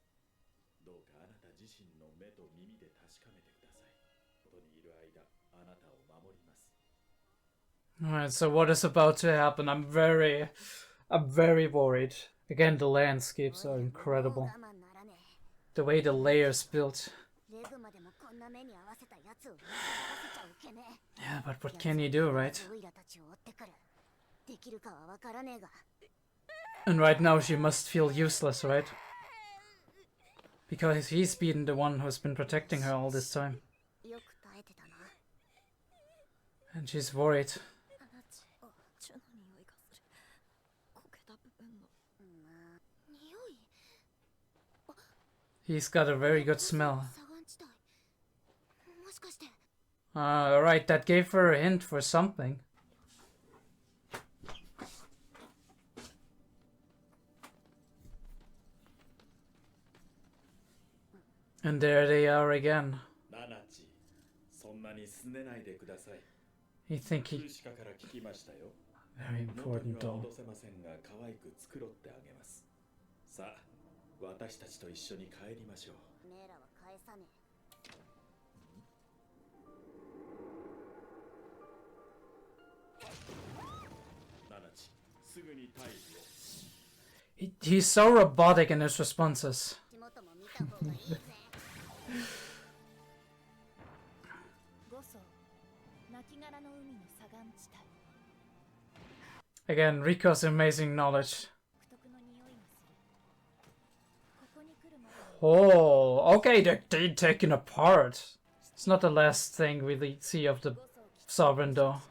どうかあなた自身の目と耳で確かめてください。外にいる間、あなたを守ります。 Alright, so what is about to happen? I'm very worried. Again, the landscapes are incredible. 我慢ならね The way the layers built. え。レグまでもこんな目に合わせたやつを見せらせちゃうけねえ。 Yeah, but what can you do, right? オイラたちを追ってくる。できるかはわからねえが。 And right now she must feel useless, right? Because he's been the one who's been protecting her all this time. よく耐えてたな。And she's worried. 血の匂いがする。こけた部分の匂い。 He's got a very good smell. 砂岩地帯。もしかして。Alright, that gave her a hint for something. And there they are again. You think he... Very important though. 私たちと一緒に帰りましょう。メイラは返さねナナチ、すぐに退避を。He's so robotic in his responses. 地元も見た方がいいぜ。5層、亡きの海の砂岩地帯。 Again, Rico's amazing knowledge. Oh, okay, they're taken apart. It's not the last thing we see of the Sovereign though.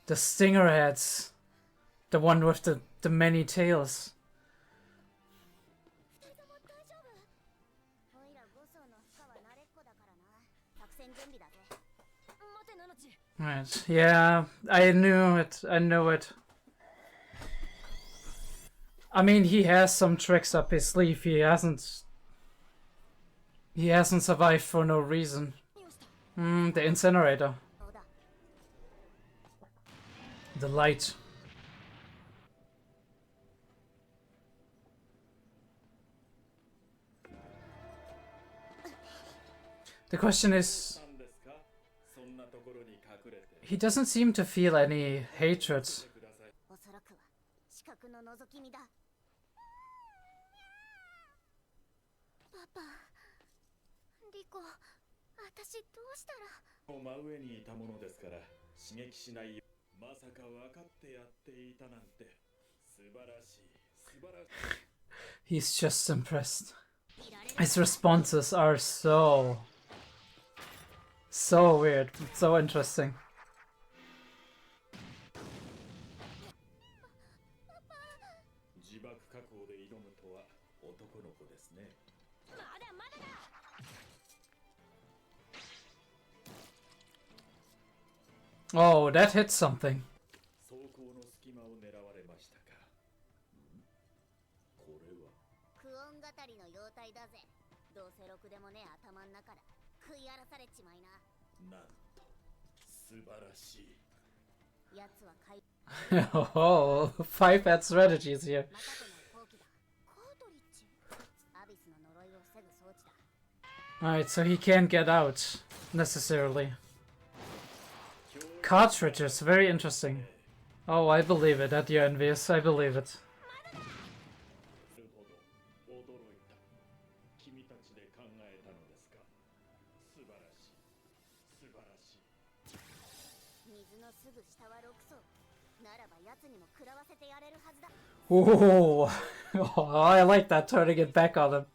The stinger heads. The one with the many tails. Right, yeah, I knew it, I knew it. I mean, he has some tricks up his sleeve. He hasn't survived for no reason. The incinerator. The light. The question is, he doesn't seem to feel any hatred. He's just impressed. His responses are so weird, so interesting. Oh, that hit something. Oh, 5 ad strategies here. Alright, so he can't get out, necessarily. Cartridges, very interesting. Oh, I believe it, at your envious, I believe it. Ooh, oh, I like that, turning it back on him.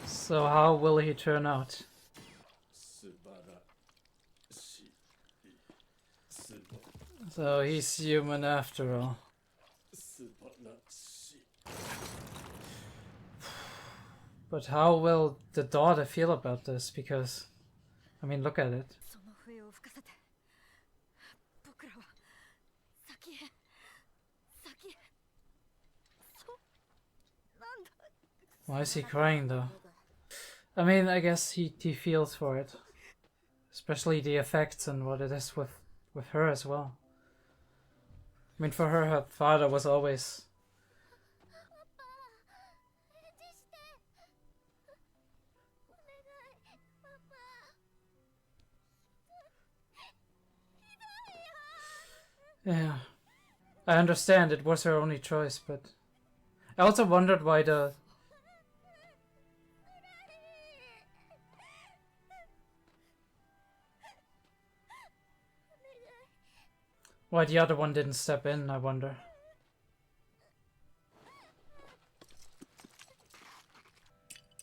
So how will he turn out? So he's human after all. But how will the daughter feel about this? Because, I mean, look at it. Why is he crying though? I mean, I guess he feels for it. Especially the effects and what it is with her as well. I mean, for her father was always... Yeah. I understand it was her only choice, but... I also wondered why the... Why the other one didn't step in, I wonder.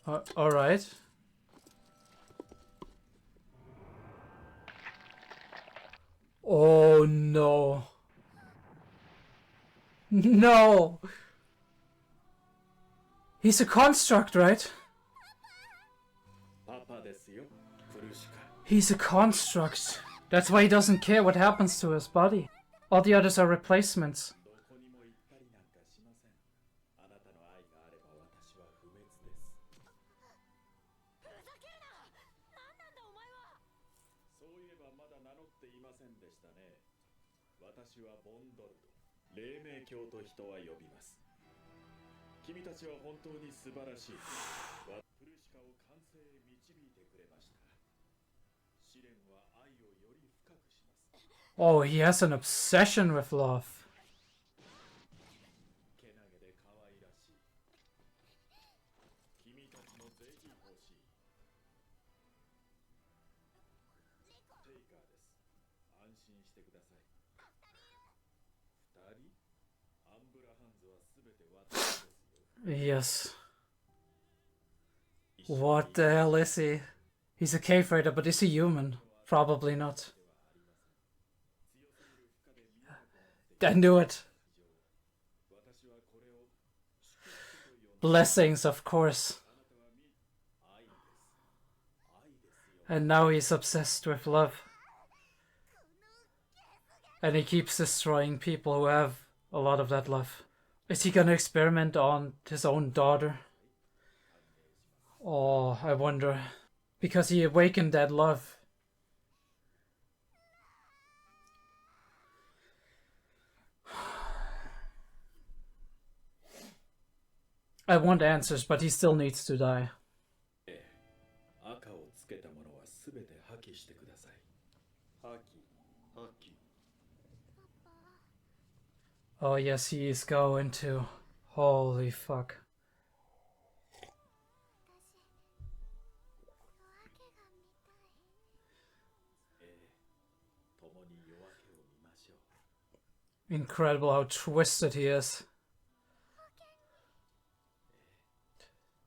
Alright. Oh no. No! He's a construct, right? パパですよ、プルシカ。 He's a construct. That's why he doesn't care what happens to his body. All the others are replacements. どこにも行ったりなんかしません。あなたの愛があれば私は不滅です。ふざけるな。何なんだお前は。そういえばまだ名乗っていませんでしたね。私はボンドルド。黎明教と人は呼びます。君たちは本当に素晴らしい。プルシカを完成へ導いてくれました。試練は愛をより深くします。 Oh, he has an obsession with love. けなげで可愛らしい。君たちのぜひ欲しい。テイカーです。安心してください。二人？アンブラハンズはすべて私ですよ。 Yes. What the hell is he? He's a cave raider, but is he human? Probably not. I knew it. Blessings, of course. And now he's obsessed with love. And he keeps destroying people who have a lot of that love. Is he gonna experiment on his own daughter? Oh, I wonder. Because he awakened that love. I want answers, but he still needs to die. 赤をつけたものはすべて破棄してください。破棄、破棄。 Oh yes, he is going to. Holy fuck. 共に夜明けを見ましょう。 Incredible how twisted he is.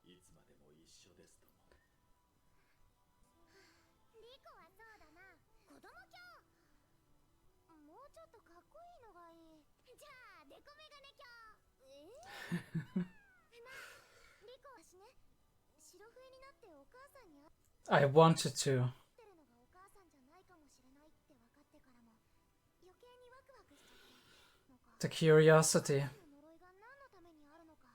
いつまでも一緒ですとも。リコはそうだな。子供教。もうちょっとかっこいいのがいい。じゃあデコメガネ教。なあ、リコはしね。白笛になってお母さんに会 I wanted to. ってるのがお母さんじゃないかもしれないって分かってからも余計にワクワクしちゃってのか。 The curiosity. 呪いが何のためにあるのか。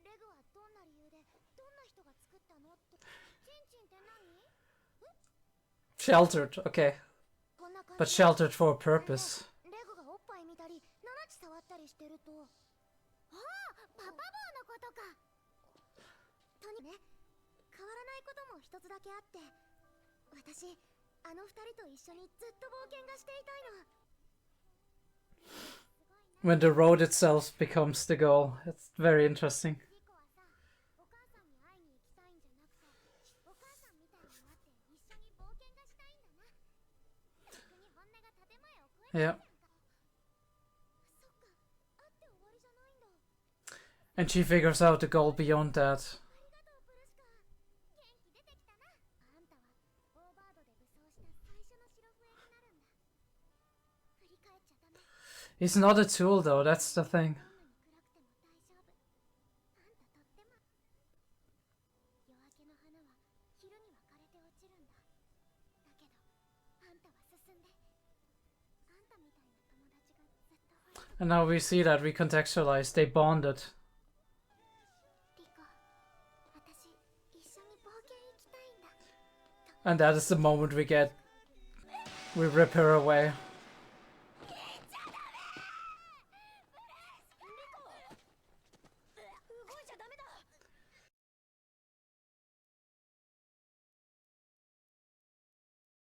レグはどんな理由でどんな人が作ったのってチンチンって何？ Sheltered, okay. こんな感 But じ。 sheltered for a purpose. レグがおっぱい見たりナナチ触ったりしてると、ああ、パパボーのことか。とにね、変わらないことも一つだけあって、私あの二人と一緒にずっと冒険がしていたいの。 When the road itself becomes the goal. It's very interesting. リコはさ、お母さんに会いに行きたいんじゃなくて、お母さんみたいになって一緒に冒険がしたいんだな。逆に本音が建前を超えてるやん Yeah. か。そっか、会って終わりじゃないんだ。 And she figures out the goal beyond that. ありがとうプルシカ。元気出てきたな。あんたはオーバードで武装した最初の白笛になるんだ。振り返っちゃダメ。 He's not a tool though, that's the thing. どんなに暗くても大丈夫。あんたとっても。夜明けの花は昼には枯れて落ちるんだ。だけどあんたは進んで。あんたみたいな友達がずっと欲しい。 And now we see that recontextualized. They bonded. リコ、私一緒に冒険行きたいんだ。 And that is the moment we get. We rip her away.